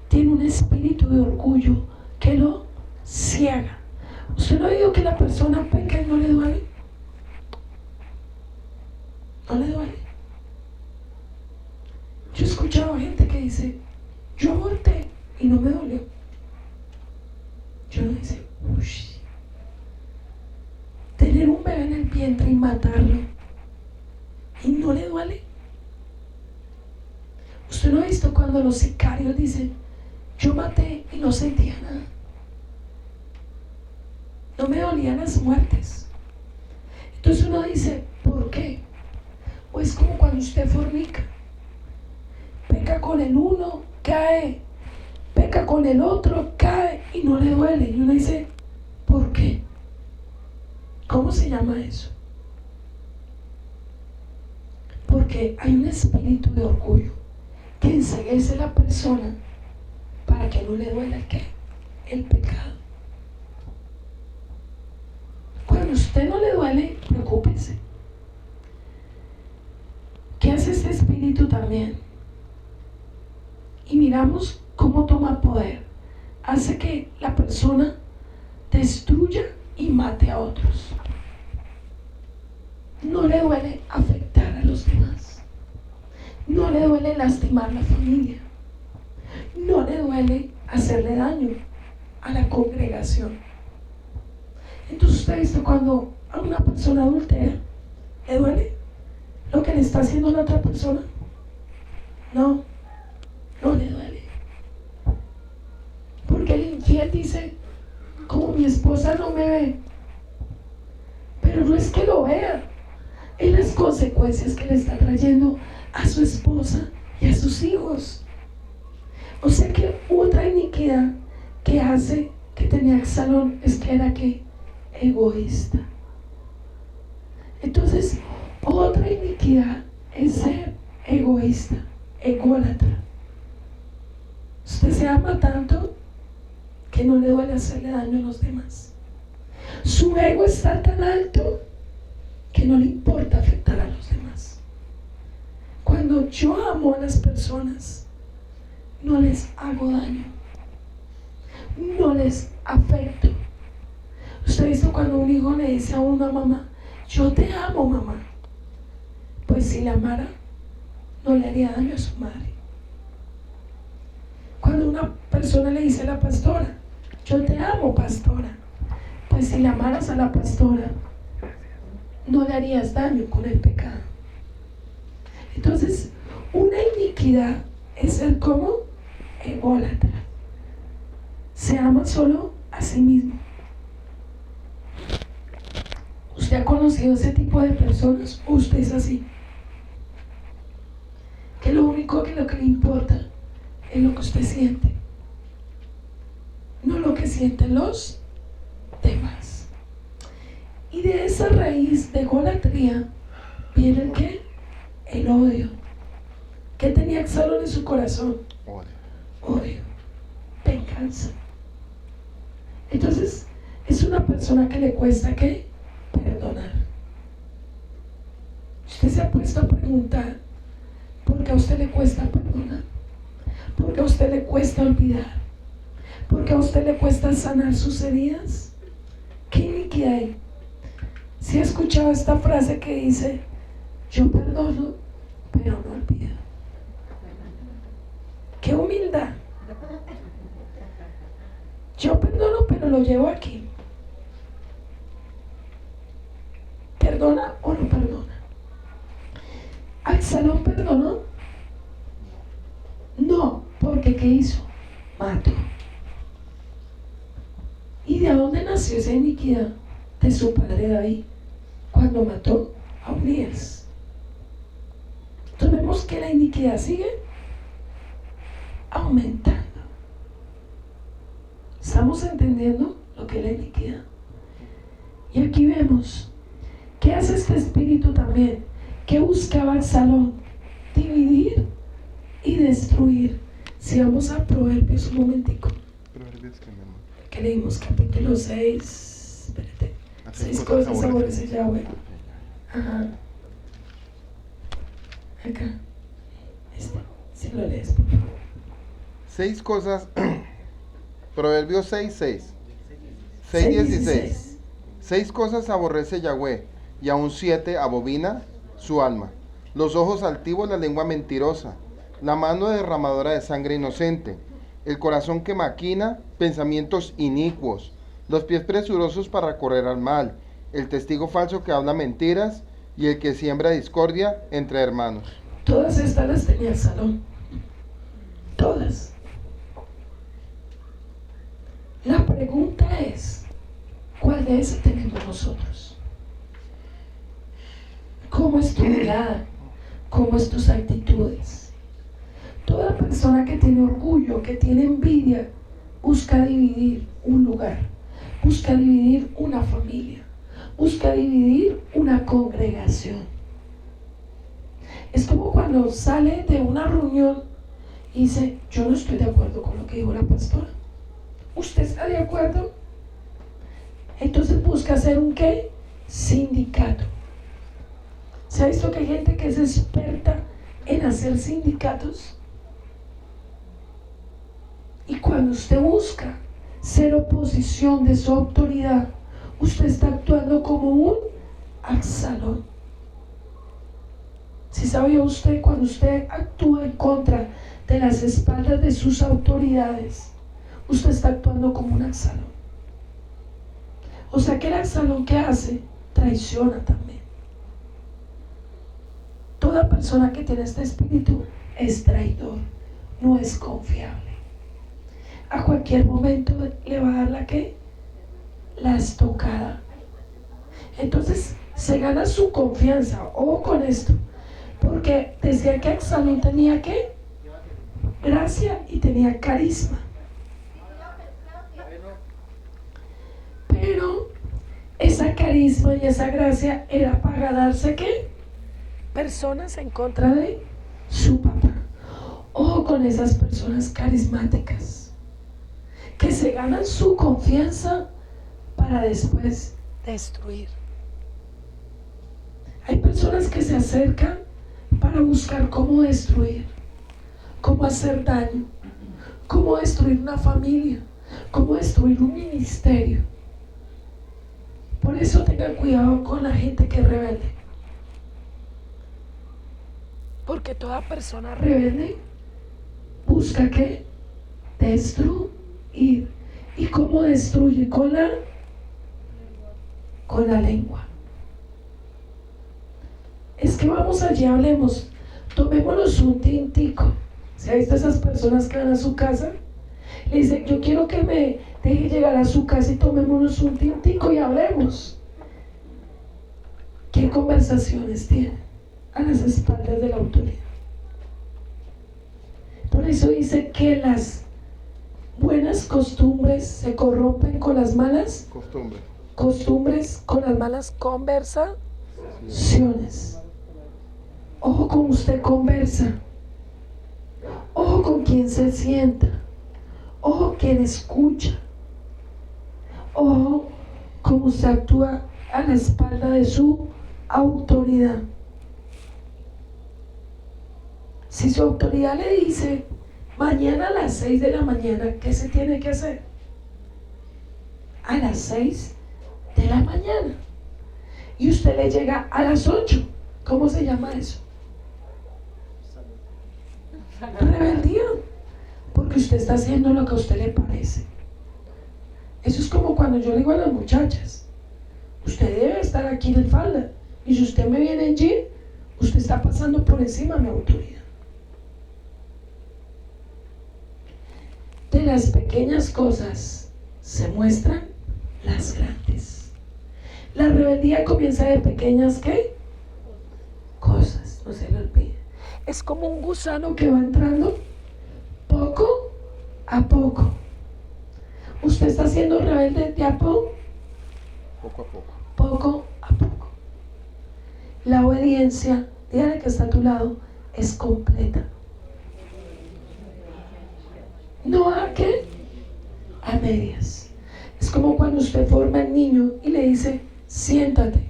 tiene un espíritu de orgullo que lo ciega. ¿Usted no ha oído que la persona peca y no le duele? No le duele. Yo he escuchado gente que dice, yo aborté y no me dolió. Yo no dice, uy, tener un bebé en el vientre y matarlo y no le duele. Usted no ha visto cuando los sicarios dicen, yo maté y no sentía nada, no me dolían las muertes, Entonces uno dice, ¿por qué? O es como cuando usted fornica. Peca con el uno, cae. Peca con el otro, cae y no le duele. Y uno dice, ¿por qué? ¿Cómo se llama eso? Porque hay un espíritu de orgullo que enceguece a la persona para que no le duela el ¿qué? El pecado. Cuando a usted no le duele, preocúpese. ¿Qué hace este espíritu también? Y miramos cómo toma poder. Hace que la persona destruya y mate a otros. No le duele afectar a los demás. No le duele lastimar a la familia. No le duele hacerle daño a la congregación. Entonces usted ha visto cuando a una persona adultera le duele lo que le está haciendo a la otra persona. No le duele. Porque el infiel dice, como mi esposa no me ve, pero no es que lo vea, es las consecuencias que le está trayendo a su esposa y a sus hijos. O sea que otra iniquidad que hace que tenía Absalón es que era que egoísta. Entonces otra iniquidad es ser egoísta, ególatra. Usted se ama tanto que no le duele hacerle daño a los demás. Su ego está tan alto que no le importa afectar a los demás. Cuando yo amo a las personas, no les hago daño, no les afecto. Usted ha visto cuando un hijo le dice a una mamá, yo te amo, mamá. Pues si la amara, no le haría daño a su madre. Cuando una persona le dice a la pastora, yo te amo, pastora, pues si la amaras a la pastora, no le harías daño con el pecado. Entonces, una iniquidad es ser como ególatra. Se ama solo a sí mismo. ¿Usted ha conocido ese tipo de personas o usted es así? Que lo único que le importa es lo que usted siente, no lo que sienten los demás. Y de esa raíz de egolatría viene el ¿qué? El odio. ¿Qué tenía Absalón en su corazón? Odio, venganza. Entonces es una persona que le cuesta ¿qué? Perdonar. Usted se ha puesto a preguntar ¿por qué a usted le cuesta perdonar? ¿Por qué a usted le cuesta olvidar? ¿Por qué a usted le cuesta sanar sus heridas? ¿Qué iniquidad hay? ¿Sí ha escuchado esta frase que dice, yo perdono, pero no olvido? ¡Qué humildad! Yo perdono, pero lo llevo aquí. ¿Perdona o no perdona? ¿Absalón perdonó? No, porque ¿qué hizo? Mató. ¿Y de dónde nació esa iniquidad? De su padre David, cuando mató a Urías. Entonces vemos que la iniquidad sigue aumentando. ¿Estamos entendiendo lo que es la iniquidad? Y aquí vemos, ¿qué hace este espíritu también? ¿Qué buscaba Absalón? Dividir y destruir. Si vamos a Proverbios un momentico. Proverbios que leímos capítulo 6. Espérate. 6 cosas aborrece Yahweh. Ajá. Acá. Si lo lees, por favor. 6 cosas. Proverbios 6:16. 6:16. 6 cosas aborrece Yahweh, y aún 7 abomina su alma: los ojos altivos, la lengua mentirosa, la mano derramadora de sangre inocente, el corazón que maquina pensamientos inicuos, los pies presurosos para correr al mal, el testigo falso que habla mentiras, y el que siembra discordia entre hermanos. Todas estas las tenía Absalón. Todas. La pregunta es, ¿cuál de esas tenemos nosotros? tu mirada? ¿Cómo es tus actitudes? Toda persona que tiene orgullo, que tiene envidia, busca dividir un lugar, busca dividir una familia, busca dividir una congregación. Es como cuando sale de una reunión y dice, yo no estoy de acuerdo con lo que dijo la pastora. ¿Usted está de acuerdo? Entonces busca hacer un ¿qué? Sindicato. ¿Se ha visto que hay gente que es experta en hacer sindicatos? Y cuando usted busca ser oposición de su autoridad, usted está actuando como un Absalón. Si sabía usted, cuando usted actúa en contra de las espaldas de sus autoridades, usted está actuando como un Absalón. O sea que el Absalón que hace, traiciona también. Toda persona que tiene este espíritu es traidor, no es confiable. A cualquier momento le va a dar la ¿qué? La estocada. Entonces se gana su confianza. Ojo con esto, porque decía que Absalón tenía ¿qué? Gracia y tenía carisma. Pero esa carisma y esa gracia era para ganarse ¿qué? Personas en contra de su papá. Ojo con esas personas carismáticas que se ganan su confianza para después destruir. Hay personas que se acercan para buscar cómo destruir, cómo hacer daño, cómo destruir una familia, cómo destruir un ministerio. Por eso tengan cuidado con la gente que es rebelde, porque toda persona rebelde busca ¿qué? Destruir. ¿Y cómo destruye? Con la lengua. Es que vamos allí, hablemos, tomémonos un tintico. ¿Se ha visto esas personas que van a su casa? Le dicen, yo quiero que me deje llegar a su casa y tomémonos un tintico y hablemos. ¿Qué conversaciones tienen a las espaldas de la autoridad? Por eso dice que las buenas costumbres se corrompen con las malas costumbres, con las malas conversaciones. Ojo con usted conversa, ojo con quien se sienta, ojo quien escucha, ojo cómo usted actúa a la espalda de su autoridad. Si su autoridad le dice mañana a las 6 de la mañana, ¿qué se tiene que hacer? A las 6 de la mañana. Y usted le llega a las 8. ¿Cómo se llama eso? Rebeldía. Porque usted está haciendo lo que a usted le parece. Eso es como cuando yo le digo a las muchachas, usted debe estar aquí en falda. Y si usted me viene en jean, usted está pasando por encima de mi autoridad. De las pequeñas cosas se muestran las grandes. La rebeldía comienza de pequeñas ¿qué? Cosas, no se le olvide. Es como un gusano que va entrando poco a poco. Usted está siendo rebelde de a poco a poco. Poco a poco. La obediencia, dígale que está a tu lado, es completa. No a qué, a medias. Es como cuando usted forma al niño y le dice, siéntate.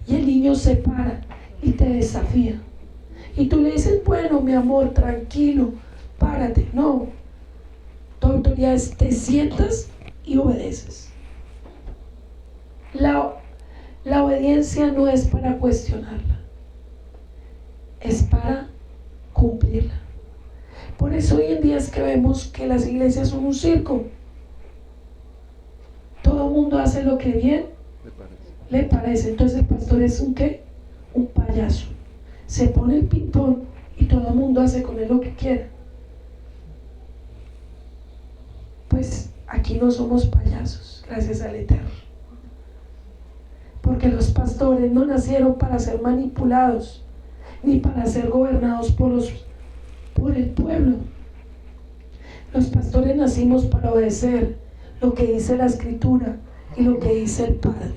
Y el niño se para y te desafía. Y tú le dices, bueno, mi amor, tranquilo, párate. No. Tu autoridad es, te sientas y obedeces. La obediencia no es para cuestionarla, es para cumplirla. Por eso hoy en día es que vemos que las iglesias son un circo. Todo el mundo hace lo que bien le parece. Entonces el pastor es un ¿qué? Un payaso. Se pone el ping-pong y todo el mundo hace con él lo que quiera. Pues aquí no somos payasos, gracias al Eterno. Porque los pastores no nacieron para ser manipulados, ni para ser gobernados por el pueblo. Los pastores nacimos para obedecer lo que dice la Escritura y lo que dice el Padre.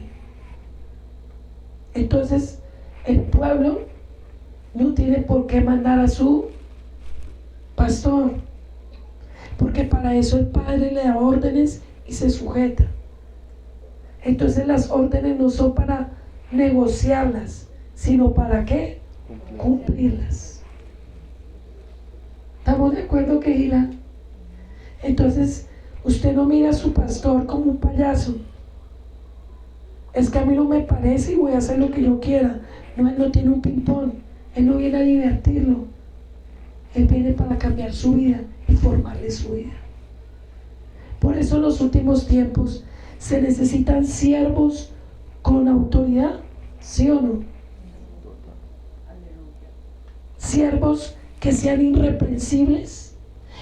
Entonces, el pueblo no tiene por qué mandar a su pastor, porque para eso el Padre le da órdenes y se sujeta. Entonces las órdenes no son para negociarlas, sino para ¿qué? Cumplirlas. ¿Estamos de acuerdo, Keila? Entonces, usted no mira a su pastor como un payaso. Es que a mí no me parece y voy a hacer lo que yo quiera. No, él no tiene un ping-pong. Él no viene a divertirlo. Él viene para cambiar su vida y formarle su vida. Por eso en los últimos tiempos se necesitan siervos con autoridad, ¿sí o no? Siervos que sean irreprensibles,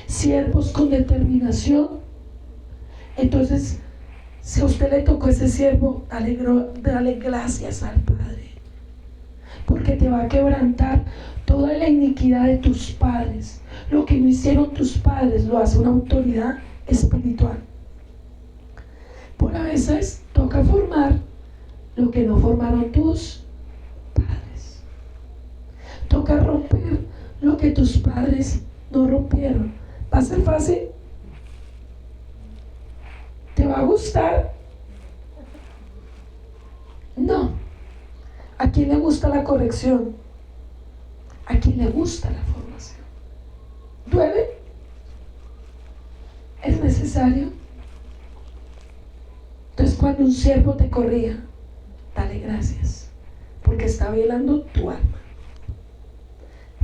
siervos con determinación. Entonces, si a usted le tocó ese siervo, dale gracias al Padre, porque te va a quebrantar toda la iniquidad de tus padres. Lo que no hicieron tus padres lo hace una autoridad espiritual. Por a veces toca formar lo que no formaron tus padres. Toca romper lo que tus padres no rompieron. ¿Va a ser fácil? ¿Te va a gustar? No. ¿A quién le gusta la corrección? ¿A quién le gusta la formación? ¿Duele? ¿Es necesario? Entonces, cuando un siervo te corrija, dale gracias, porque está velando tu alma.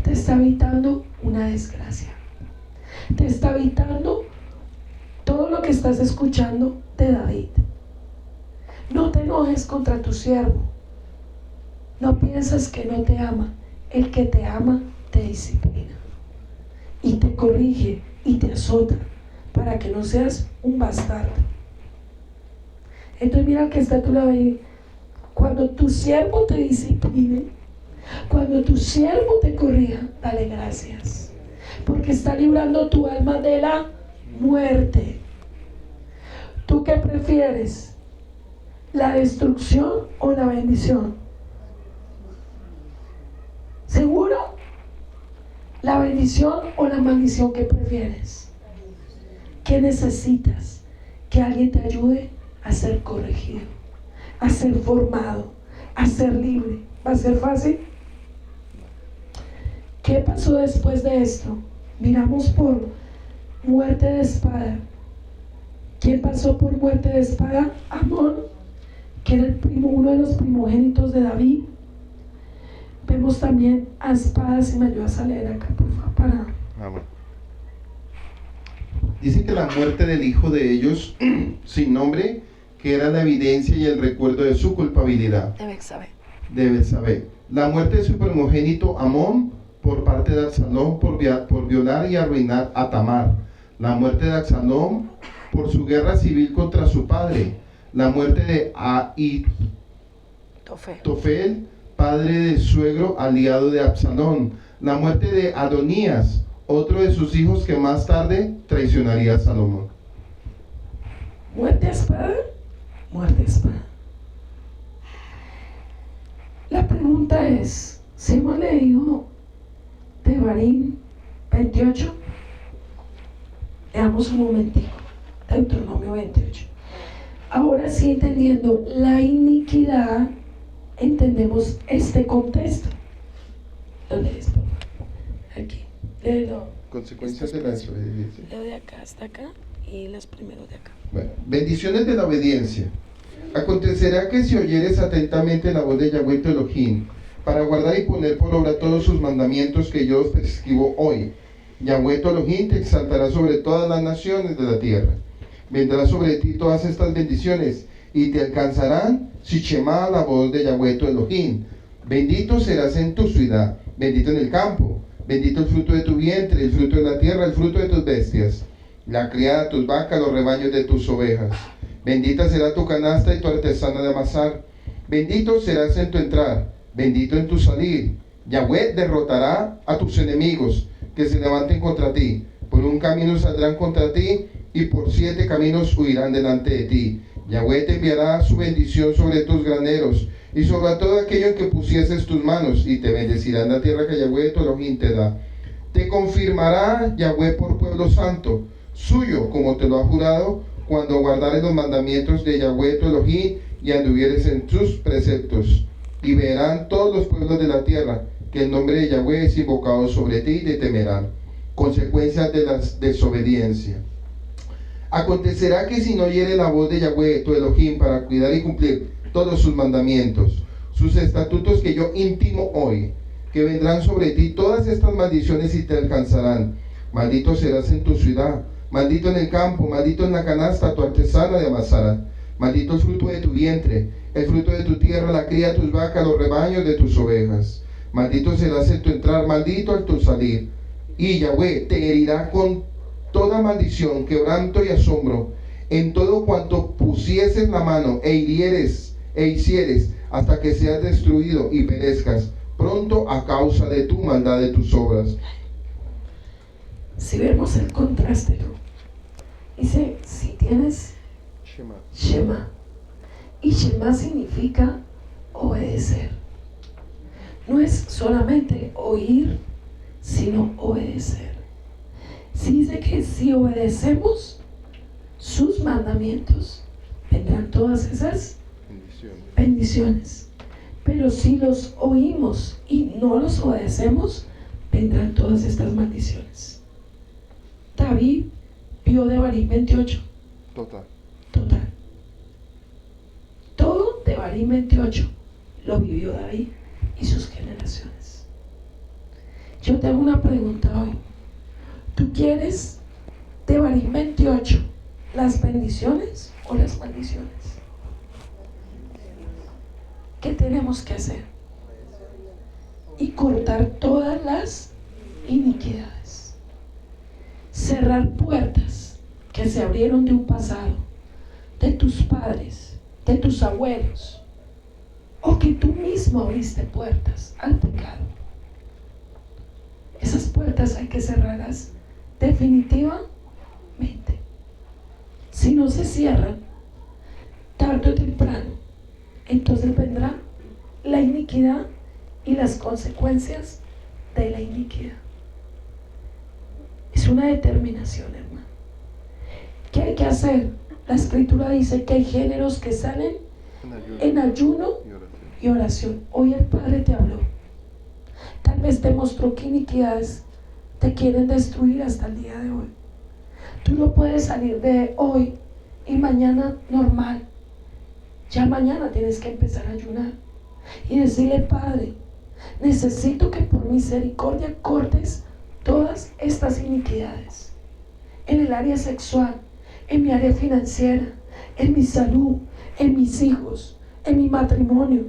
Te está evitando una desgracia. Te está evitando todo lo que estás escuchando de David. No te enojes contra tu siervo. No piensas que no te ama. El que te ama te disciplina y te corrige y te azota para que no seas un bastardo. Entonces mira que está a tu lado ahí. Cuando tu siervo te discipline, cuando tu siervo te corrija, dale gracias, porque está librando tu alma de la muerte. ¿Tú qué prefieres? ¿La destrucción o la bendición? ¿Seguro? ¿La bendición o la maldición que prefieres? ¿Qué necesitas? Que alguien te ayude a ser corregido, a ser formado, a ser libre. ¿Va a ser fácil? ¿Qué pasó después de esto? Miramos por muerte de espada. ¿Quién pasó por muerte de espada? Amón, que era uno de los primogénitos de David. Vemos también a espadas, y me ayudas a leer acá, por favor, para... Dice que la muerte del hijo de ellos, sin nombre, que era la evidencia y el recuerdo de su culpabilidad. De Betsabé. La muerte de su primogénito Amón, por parte de Absalón, por violar y arruinar a Tamar. La muerte de Absalón, por su guerra civil contra su padre. La muerte de Ahitofel, padre del suegro aliado de Absalón. La muerte de Adonías, otro de sus hijos que más tarde traicionaría a Salomón. ¿Muerte a espada? Muerte a espada. La pregunta es, si hemos leído Devarim 28, leamos un momentico, Deuteronomio 28. Ahora sí, entendiendo la iniquidad, entendemos este contexto. ¿Lo lees, por favor? Aquí, léelo. Consecuencias de la desobediencia. Leo de acá hasta acá y los primeros de acá. Bueno, bendiciones de la obediencia. Acontecerá que si oyeres atentamente la voz de Yahweh tu Elohim, para guardar y poner por obra todos sus mandamientos que yo os prescribo hoy, Yahweh tu Elohim te exaltará sobre todas las naciones de la tierra. Vendrá sobre ti todas estas bendiciones y te alcanzarán si Shema la voz de Yahweh tu Elohim. Bendito serás en tu ciudad, bendito en el campo, bendito el fruto de tu vientre, el fruto de la tierra, el fruto de tus bestias, la criada de tus vacas, los rebaños de tus ovejas. Bendita será tu canasta y tu artesana de amasar. Bendito serás en tu entrar, bendito en tu salir. Yahweh derrotará a tus enemigos que se levanten contra ti. Por un camino saldrán contra ti y por 7 caminos huirán delante de ti. Yahweh te enviará su bendición sobre tus graneros y sobre todo aquello en que pusieses tus manos, y te bendecirá en la tierra que Yahweh tu Elohim te da. Te confirmará Yahweh por pueblo santo, suyo, como te lo ha jurado, cuando guardares los mandamientos de Yahweh tu Elohim y anduvieres en sus preceptos. Y verán todos los pueblos de la tierra que el nombre de Yahweh es invocado sobre ti y te temerán. Consecuencias de la desobediencia. Acontecerá que si no oyere la voz de Yahweh tu Elohim para cuidar y cumplir todos sus mandamientos, sus estatutos que yo intimo hoy, que vendrán sobre ti todas estas maldiciones y te alcanzarán. Maldito serás en tu ciudad, maldito en el campo, maldito en la canasta tu artesana de amasar. Maldito el fruto de tu vientre, el fruto de tu tierra, la cría de tus vacas, los rebaños de tus ovejas. Maldito serás en tu entrar, maldito en tu salir. Y Yahweh te herirá con toda maldición, quebranto y asombro, en todo cuanto pusieses la mano e hirieres e hicieres, hasta que seas destruido y perezcas pronto a causa de tu maldad de tus obras. Si vemos el contraste, ¿no? Dice, si tienes Shema. Y Shema significa obedecer. No es solamente oír, sino obedecer. Si dice que si obedecemos sus mandamientos, vendrán todas esas bendiciones. Pero si los oímos y no los obedecemos, vendrán todas estas maldiciones. David vio Devarim 28. Total. Todo Devarim 28 lo vivió David y sus generaciones. Yo tengo una pregunta hoy. ¿Tú quieres Devarim 28, las bendiciones o las maldiciones? ¿Qué tenemos que hacer? Y cortar todas las iniquidades. Cerrar puertas que se abrieron de un pasado, de tus padres, de tus abuelos, o que tú mismo abriste puertas al pecado. Esas puertas hay que cerrarlas definitivamente. Si no se cierran, tarde o temprano, entonces vendrá la iniquidad y las consecuencias de la iniquidad. Es una determinación, hermano. ¿Qué hay que hacer? La escritura dice que hay géneros que salen en ayuno y oración. Hoy el Padre te habló. Tal vez te mostró que iniquidades te quieren destruir hasta el día de hoy. Tú no puedes salir de hoy y mañana normal. Ya mañana tienes que empezar a ayunar y decirle: Padre, necesito que por misericordia cortes todas estas iniquidades en el área sexual, en mi área financiera, en mi salud, en mis hijos, en mi matrimonio,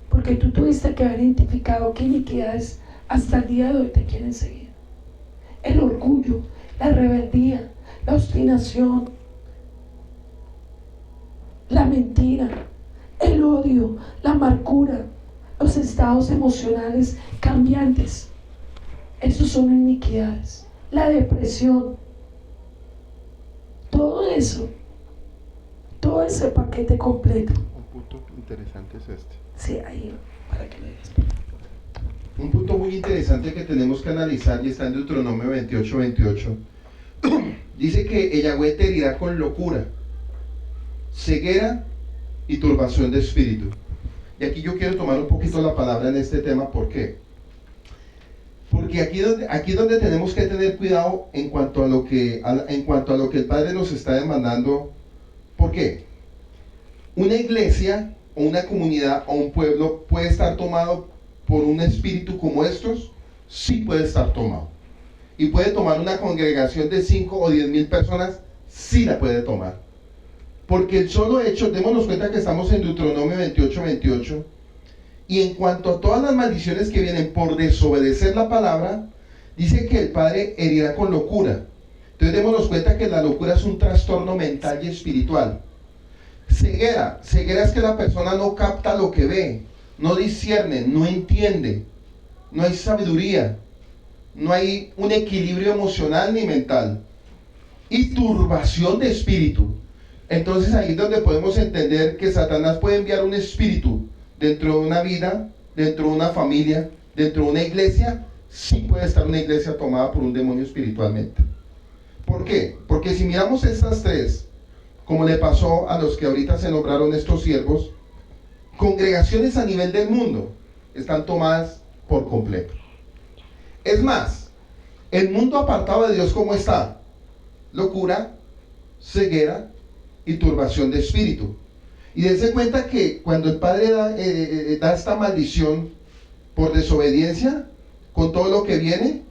porque tú tuviste que haber identificado qué iniquidades hasta el día de hoy te quieren seguir. El orgullo, la rebeldía, la obstinación, la mentira, el odio, la amargura, los estados emocionales cambiantes. Esos son iniquidades. La depresión, todo eso, todo ese paquete completo. Un punto interesante es este. Sí, ahí, para que lo digas. Un punto muy interesante que tenemos que analizar, y está en Deuteronomio 28. Dice que Yahweh te herirá con locura, ceguera y turbación de espíritu. Y aquí yo quiero tomar un poquito la palabra en este tema. ¿Por qué? Porque aquí donde tenemos que tener cuidado en cuanto a lo que el Padre nos está demandando. ¿Por qué? Una iglesia o una comunidad o un pueblo puede estar tomado por un espíritu como estos. Sí puede estar tomado. Y puede tomar una congregación de 5 o 10,000 personas. Sí la puede tomar. Porque el solo hecho, démonos cuenta que estamos en Deuteronomio 28. Y en cuanto a todas las maldiciones que vienen por desobedecer la palabra, dice que el Padre herirá con locura. Entonces démonos cuenta que la locura es un trastorno mental y espiritual. Ceguera. Ceguera es que la persona no capta lo que ve, no discierne, no entiende, no hay sabiduría, no hay un equilibrio emocional ni mental. Y turbación de espíritu. Entonces ahí es donde podemos entender que Satanás puede enviar un espíritu dentro de una vida, dentro de una familia, dentro de una iglesia. Sí puede estar una iglesia tomada por un demonio espiritualmente. ¿Por qué? Porque si miramos estas tres, como le pasó a los que ahorita se nombraron estos siervos, congregaciones a nivel del mundo están tomadas por completo. Es más, el mundo apartado de Dios, ¿cómo está? Locura, ceguera y turbación de espíritu. Y dense cuenta que cuando el Padre da esta maldición por desobediencia, con todo lo que viene,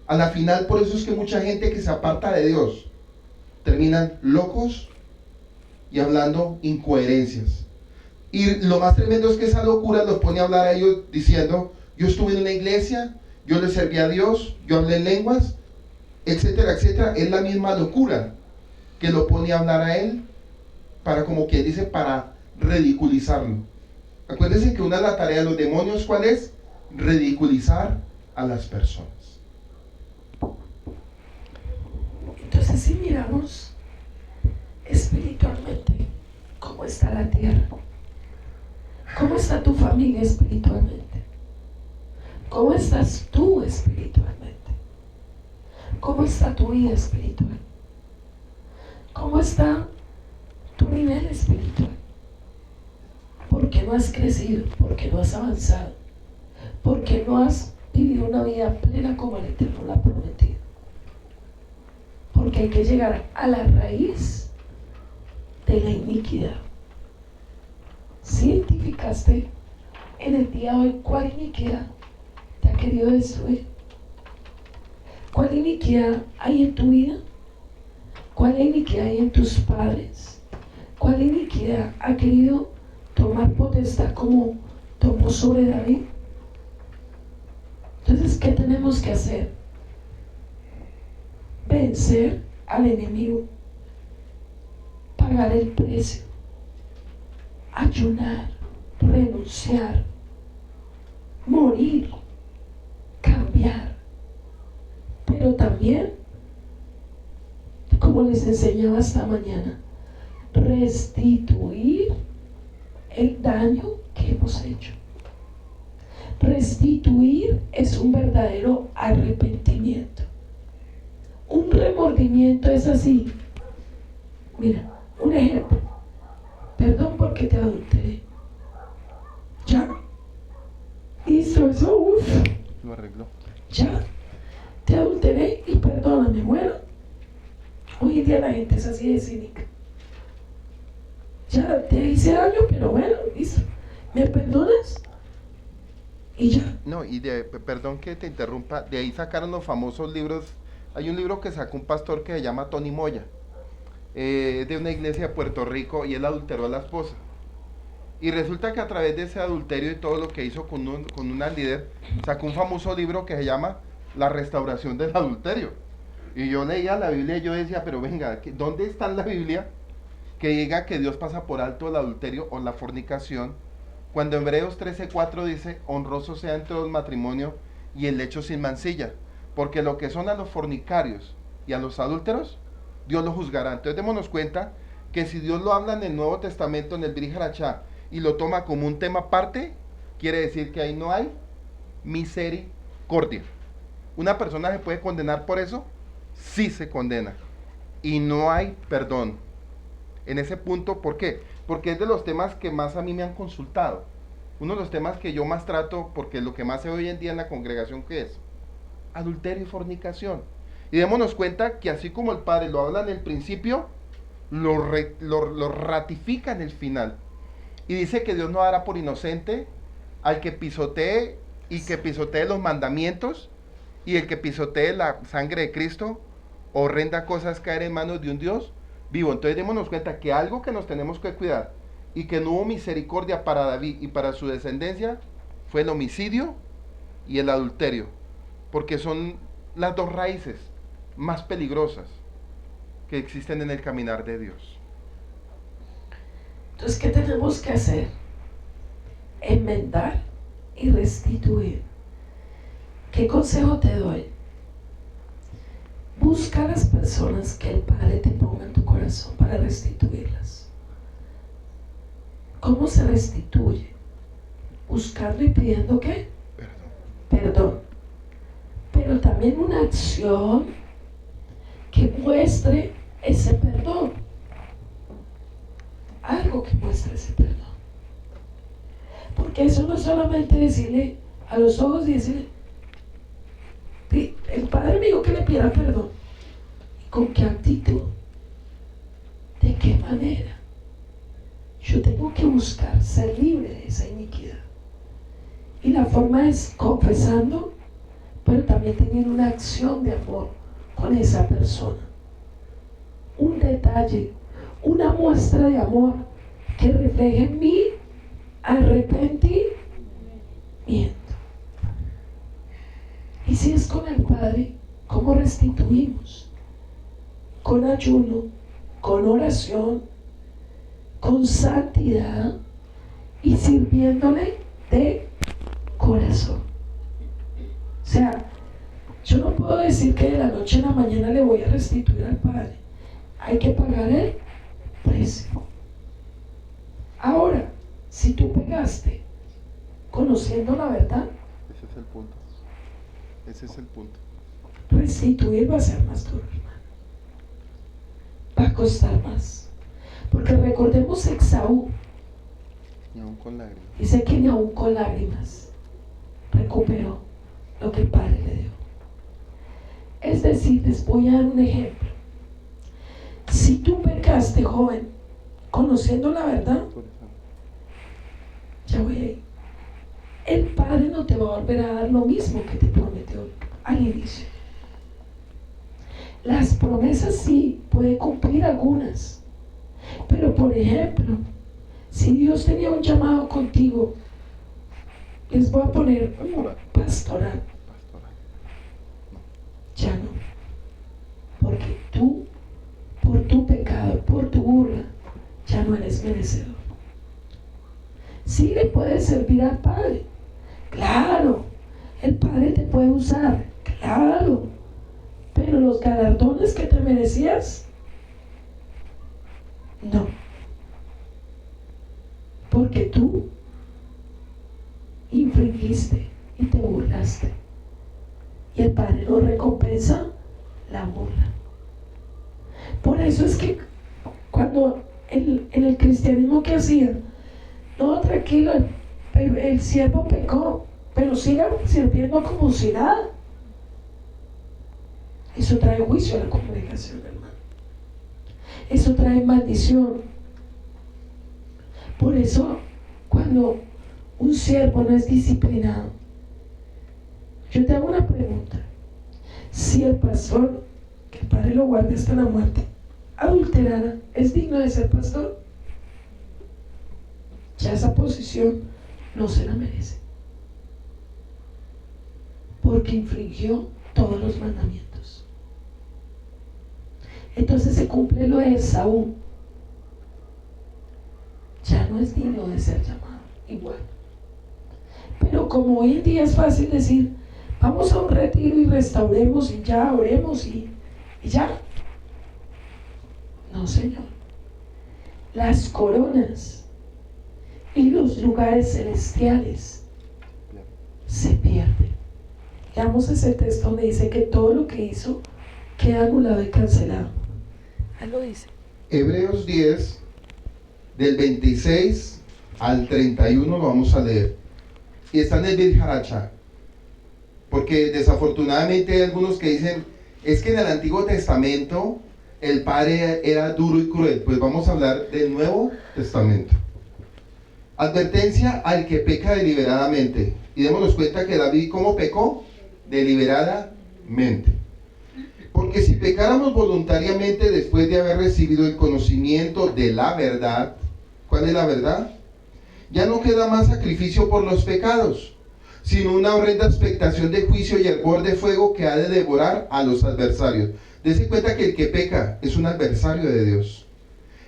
a la final, por eso es que mucha gente que se aparta de Dios terminan locos y hablando incoherencias. Y lo más tremendo es que esa locura los pone a hablar a ellos diciendo: yo estuve en una iglesia, yo le serví a Dios, yo hablé en lenguas, etcétera, etcétera. Es la misma locura que lo pone a hablar a él, para, como quien dice, para ridiculizarlo. Acuérdense que una de las tareas de los demonios, ¿cuál es? Ridiculizar a las personas. Entonces, si miramos espiritualmente cómo está la tierra, cómo está tu familia espiritualmente, cómo estás tú espiritualmente, cómo está tu vida espiritual, cómo está tu nivel espiritual, ¿por qué no has crecido? ¿Por qué no has avanzado? ¿Por qué no has vivido una vida plena como el Eterno la ha prometido? Porque hay que llegar a la raíz de la iniquidad. Si identificaste en el día de hoy cuál iniquidad te ha querido destruir, cuál iniquidad hay en tu vida, cuál iniquidad hay en tus padres, cuál iniquidad ha querido tomar potestad como tomó sobre David. Entonces, ¿qué tenemos que hacer? Vencer al enemigo, pagar el precio, ayunar, renunciar, morir, cambiar, pero también, como les enseñaba esta mañana, restituir el daño que hemos hecho. Restituir es un verdadero arrepentimiento. Un remordimiento es así. Mira, un ejemplo. Perdón porque te adulteré. Ya. Hizo eso, uff. Lo arregló. Ya. Te adulteré y perdóname. Bueno, hoy en día la gente es así de cínica. Ya te hice daño, pero bueno, listo. ¿Me perdonas? Y ya. No, y perdón que te interrumpa, de ahí sacaron los famosos libros. Hay un libro que sacó un pastor que se llama Tony Moya, de una iglesia de Puerto Rico, y él adulteró a la esposa. Y resulta que a través de ese adulterio y todo lo que hizo con una líder, sacó un famoso libro que se llama La restauración del adulterio. Y yo leía la Biblia y yo decía, pero venga, ¿dónde está en la Biblia que diga que Dios pasa por alto el adulterio o la fornicación? Cuando en Hebreos 13:4 dice: honroso sea entre los matrimonios y el lecho sin mancilla, porque lo que son a los fornicarios y a los adúlteros, Dios lo juzgará. Entonces démonos cuenta que si Dios lo habla en el Nuevo Testamento, en el Brit Hadashah, y lo toma como un tema aparte, quiere decir que ahí no hay misericordia. ¿Una persona se puede condenar por eso? Sí se condena. Y no hay perdón. En ese punto, ¿por qué? Porque es de los temas que más a mí me han consultado. Uno de los temas que yo más trato, porque lo que más se ve hoy en día en la congregación, ¿qué es? Adulterio y fornicación. Y démonos cuenta que así como el Padre lo habla en el principio, lo ratifica en el final. Y dice que Dios no dará por inocente al que pisotee y que pisotee los mandamientos, y el que pisotee la sangre de Cristo, horrenda cosa es caer en manos de un Dios vivo. Entonces démonos cuenta que algo que nos tenemos que cuidar y que no hubo misericordia para David y para su descendencia fue el homicidio y el adulterio, porque son las dos raíces más peligrosas que existen en el caminar de Dios. Entonces, ¿qué tenemos que hacer? Enmendar y restituir. ¿Qué consejo te doy? Busca a las personas que el Padre te ponga en tu corazón para restituirlas. ¿Cómo se restituye? Buscando y pidiendo ¿qué? Perdón. Pero también una acción que muestre ese perdón. Algo que muestre ese perdón. Porque eso no es solamente decirle a los ojos y decirle, el Padre me dijo que le pidiera perdón. ¿Y con qué actitud? ¿De qué manera? Yo tengo que buscar ser libre de esa iniquidad. Y la forma es confesando, pero también teniendo una acción de amor con esa persona. Un detalle, una muestra de amor que refleje mi arrepentimiento. Y si es con el Padre, ¿cómo restituimos? Con ayuno, con oración, con santidad y sirviéndole de corazón. O sea, yo no puedo decir que de la noche a la mañana le voy a restituir al Padre. Hay que pagar el precio. Ahora, si tú pegaste conociendo la verdad, ese es el punto. Ese es el punto. Restituir va a ser más duro, hermano. Va a costar más. Porque recordemos Esaú. Ni aún con lágrimas. Dice que ni aún con lágrimas recuperó lo que el Padre le dio. Es decir, les voy a dar un ejemplo. Si tú pecaste, joven, conociendo la verdad, ya voy ahí. El Padre no te va a volver a dar lo mismo que te prometió al inicio. Las promesas sí puede cumplir algunas, pero por ejemplo, si Dios tenía un llamado contigo, les voy a poner pastoral. Ya no, porque tú, por tu pecado, por tu burla, ya no eres merecedor. Sí le puedes servir al Padre, claro, el Padre te puede usar, claro, pero los galardones que te merecías, no, porque tú infringiste y te burlaste, y el Padre no recompensa la burla. Por eso es que cuando en el cristianismo que hacían, no, tranquilo, el siervo pecó, pero sigan sirviendo como si nada. Eso trae juicio a la congregación, hermano. Eso trae maldición. Por eso, cuando un siervo no es disciplinado, yo te hago una pregunta. Si el pastor, que el Padre lo guarde hasta la muerte, adulterara, ¿es digno de ser pastor? Ya esa posición no se la merece, porque infringió todos los mandamientos. Entonces se cumple lo de Esaú. Ya no es digno de ser llamado igual. Pero como hoy en día es fácil decir, vamos a un retiro y restauremos y ya oremos y ya. No, Señor. Las coronas y los lugares celestiales se pierden. Leamos ese texto donde dice que todo lo que hizo queda anulado y cancelado. Ahí lo dice. Hebreos 10, del 26 al 31 lo vamos a leer. Y está en el Brit Hadashah. Porque desafortunadamente hay algunos que dicen, es que en el Antiguo Testamento el Padre era duro y cruel. Pues vamos a hablar del Nuevo Testamento. Advertencia al que peca deliberadamente. Y démonos cuenta que David, ¿cómo pecó? Deliberadamente. Porque si pecáramos voluntariamente después de haber recibido el conocimiento de la verdad, ¿cuál es la verdad? Ya no queda más sacrificio por los pecados, sino una horrenda expectación de juicio y hervor de fuego que ha de devorar a los adversarios. Dese cuenta que el que peca es un adversario de Dios.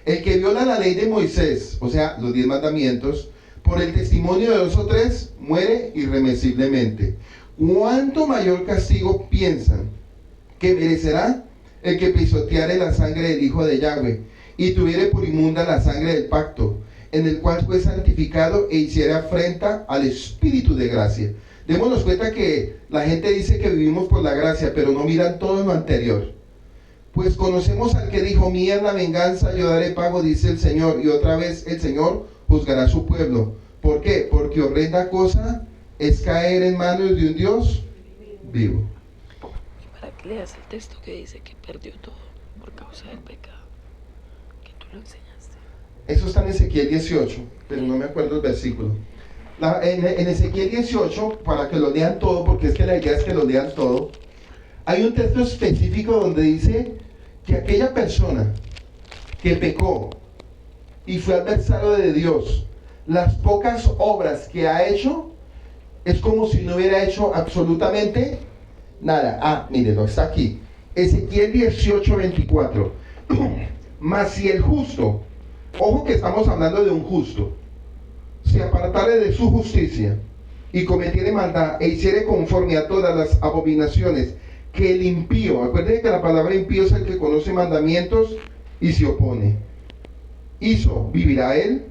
El que viola la ley de Moisés, o sea, los 10 mandamientos, por el testimonio de 2 o 3, muere irremisiblemente. ¿Cuánto mayor castigo piensan que merecerá el que pisoteare la sangre del Hijo de Yahweh y tuviere por inmunda la sangre del pacto, en el cual fue santificado e hiciera afrenta al Espíritu de gracia? Démonos cuenta que la gente dice que vivimos por la gracia, pero no miran todo lo anterior. Pues conocemos al que dijo: mía es la venganza, yo daré pago, dice el Señor. Y otra vez el Señor juzgará a su pueblo. ¿Por qué? Porque horrenda cosa es caer en manos de un Dios vivo. Y para que leas el texto que dice que perdió todo por causa del pecado, que tú lo enseñaste. Eso está en Ezequiel 18, pero no me acuerdo el versículo. En Ezequiel 18, para que lo lean todo, porque es que la idea es que lo lean todo, hay un texto específico donde dice que aquella persona que pecó y fue adversario de Dios, las pocas obras que ha hecho, es como si no hubiera hecho absolutamente nada. Mírenlo, está aquí. Ezequiel 18, 24. Mas si el justo, ojo que estamos hablando de un justo, se apartare de su justicia y cometiere maldad e hiciere conforme a todas las abominaciones que el impío, acuérdense que la palabra impío es el que conoce mandamientos y se opone, hizo, ¿vivirá él?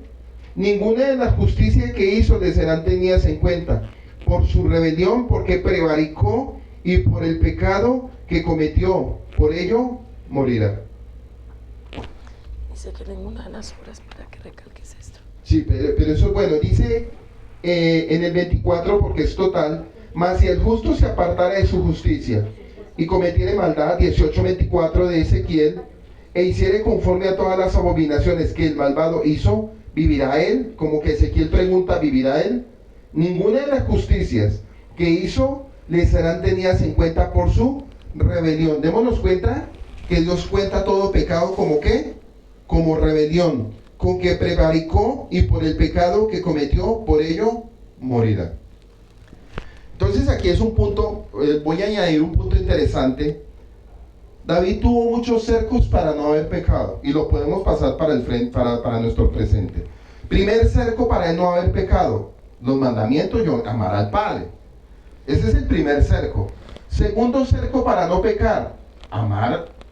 Ninguna de las justicias que hizo le serán tenidas en cuenta por su rebelión, porque prevaricó, y por el pecado que cometió, por ello morirá. Dice que ninguna de las obras, para que recalques esto. Sí, pero eso es bueno. Dice en el 24, porque es total: mas si el justo se apartara de su justicia y cometiere maldad, 18:24 de Ezequiel, e hiciere conforme a todas las abominaciones que el malvado hizo, ¿vivirá él? Como que Ezequiel pregunta, ¿vivirá él? Ninguna de las justicias que hizo le serán tenidas en cuenta por su rebelión. Démonos cuenta que Dios cuenta todo pecado como ¿qué? Como rebelión, con que prevaricó, y por el pecado que cometió, por ello morirá. Entonces aquí es un punto, voy a añadir un punto interesante. David tuvo muchos cercos para no haber pecado, y lo podemos pasar para el frente, para nuestro presente. Primer cerco para él no haber pecado: los mandamientos, amar al Padre. Ese es el primer cerco. Segundo cerco para no pecar: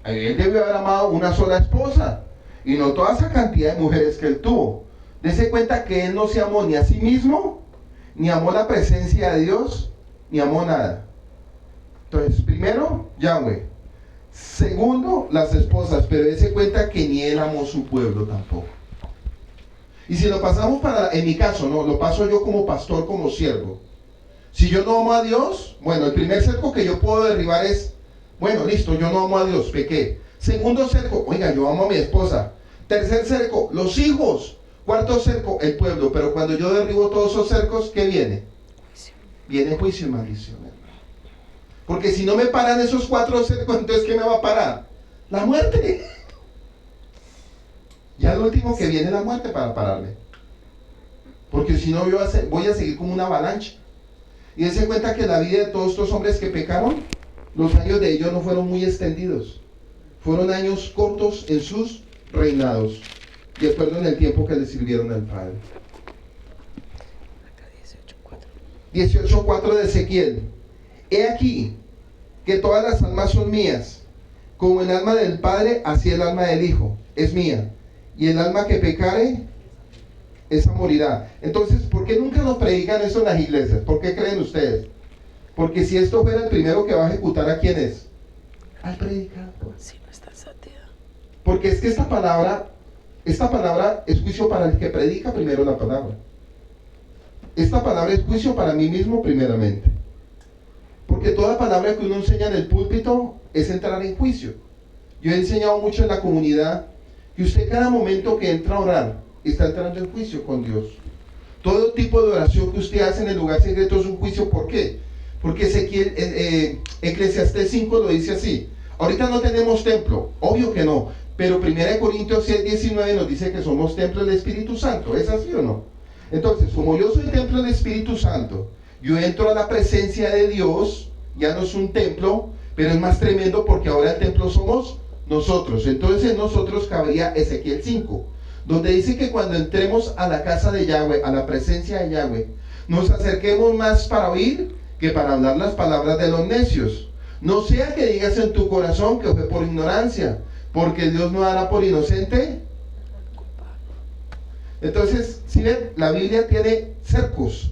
él debió haber amado una sola esposa, y no toda esa cantidad de mujeres que él tuvo. Dese cuenta que él no se amó ni a sí mismo, ni amó la presencia de Dios, ni amó nada. Entonces, primero, Yahweh. Segundo, las esposas, pero dese cuenta que ni él amó su pueblo tampoco. Y si lo pasamos en mi caso, no, lo paso yo como pastor, como siervo. Si yo no amo a Dios, bueno, el primer cerco que yo puedo derribar es, bueno, listo, yo no amo a Dios, pequé. Segundo cerco, oiga, yo amo a mi esposa. Tercer cerco, los hijos. Cuarto cerco, el pueblo. Pero cuando yo derribo todos esos cercos, ¿qué viene? Viene juicio y maldición, hermano. Porque si no me paran esos 4 cercos, entonces ¿qué me va a parar? La muerte. Ya lo último que viene es la muerte para pararme. Porque si no, yo voy a seguir como una avalancha. Y dense cuenta que la vida de todos estos hombres que pecaron, los años de ellos no fueron muy extendidos. Fueron años cortos en sus reinados, de acuerdo en el tiempo que le sirvieron al Padre. 18:4 de Ezequiel. He aquí que todas las almas son mías, como el alma del Padre, así el alma del Hijo es mía, y el alma que pecare, esa morirá. Entonces, ¿por qué nunca nos predican eso en las iglesias? ¿Por qué creen ustedes? Porque si esto fuera el primero que va a ejecutar, ¿a quién es? Al predicador. Sí, no está santidad. Porque es que esta palabra es juicio para el que predica primero la palabra. Esta palabra es juicio para mí mismo primeramente. Porque toda palabra que uno enseña en el púlpito es entrar en juicio. Yo he enseñado mucho en la comunidad que usted cada momento que entra a orar está entrando en juicio con Dios. Todo tipo de oración que usted hace en el lugar secreto es un juicio. ¿Por qué? Porque Eclesiastés 5 lo dice así. Ahorita no tenemos templo, obvio que no, pero 1 Corintios 6:19 nos dice que somos templo del Espíritu Santo. ¿Es así o no? Entonces, como yo soy templo del Espíritu Santo, yo entro a la presencia de Dios. Ya no es un templo, pero es más tremendo porque ahora el templo somos nosotros. Entonces en nosotros cabría Ezequiel 5, donde dice que cuando entremos a la casa de Yahweh, a la presencia de Yahweh, nos acerquemos más para oír que para hablar las palabras de los necios. No sea que digas en tu corazón que fue por ignorancia, porque Dios no hará por inocente. Entonces, si ven, la Biblia tiene cercos.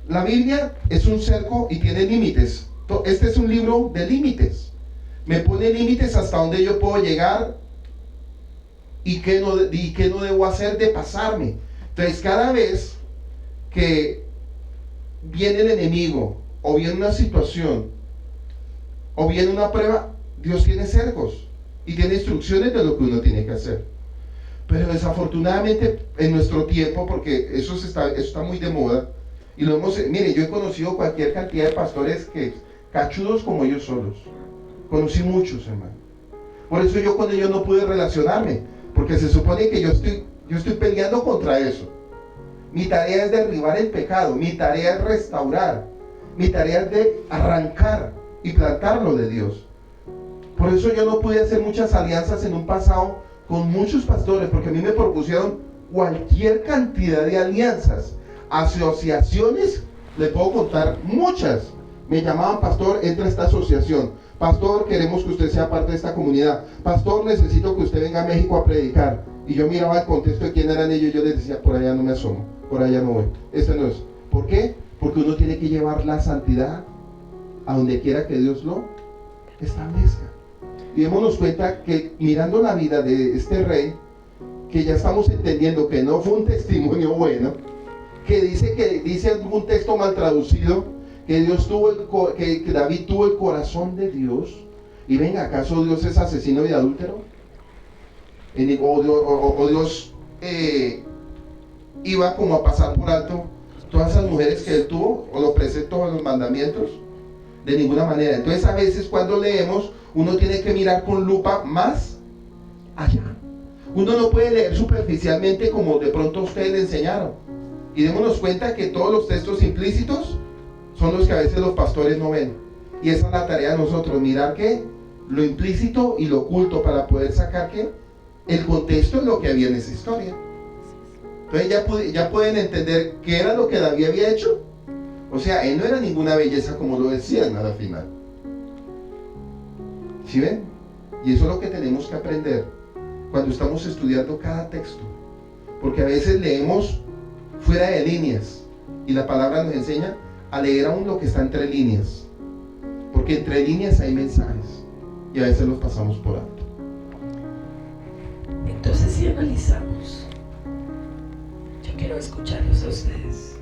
La Biblia es un cerco y tiene límites. Este es un libro de límites. Me pone límites hasta donde yo puedo llegar y qué no debo hacer de pasarme. Entonces, cada vez que viene el enemigo, o viene una situación, o viene una prueba, Dios tiene cercos y tiene instrucciones de lo que uno tiene que hacer. Pero desafortunadamente en nuestro tiempo, porque eso está muy de moda, y lo hemos, mire, yo he conocido cualquier cantidad de pastores que cachudos como ellos solos. Conocí muchos, hermano. Por eso yo con ellos no pude relacionarme, porque se supone que yo estoy peleando contra eso. Mi tarea es derribar el pecado, mi tarea es restaurar, mi tarea es de arrancar y plantarlo de Dios. Por eso yo no pude hacer muchas alianzas en un pasado con muchos pastores, porque a mí me propusieron cualquier cantidad de alianzas, asociaciones, le puedo contar muchas. Me llamaban: pastor, entra a esta asociación. Pastor, queremos que usted sea parte de esta comunidad. Pastor, necesito que usted venga a México a predicar. Y yo miraba el contexto de quién eran ellos y yo les decía: por allá no me asomo, por allá no voy. Este no es. ¿Por qué? Porque uno tiene que llevar la santidad a donde quiera que Dios lo establezca. Y démonos cuenta que mirando la vida de este rey, que ya estamos entendiendo que no fue un testimonio bueno, que dice un texto mal traducido, que que David tuvo el corazón de Dios. Y venga, ¿acaso Dios es asesino y adúltero? O Dios iba como a pasar por alto todas esas mujeres que él tuvo, o los preceptos o los mandamientos. De ninguna manera. Entonces, a veces cuando leemos, uno tiene que mirar con lupa más allá. Uno no puede leer superficialmente como de pronto a ustedes le enseñaron. Y démonos cuenta que todos los textos implícitos son los que a veces los pastores no ven. Y esa es la tarea de nosotros, mirar que lo implícito y lo oculto, para poder sacar que el contexto es lo que había en esa historia. Entonces ya pueden entender qué era lo que David había hecho. O sea, él no era ninguna belleza como lo decían a la final. ¿Sí ven? Y eso es lo que tenemos que aprender cuando estamos estudiando cada texto. Porque a veces leemos fuera de líneas y la palabra nos enseña a leer aún lo que está entre líneas. Porque entre líneas hay mensajes y a veces los pasamos por alto. Entonces, si analizamos, yo quiero escucharlos a ustedes.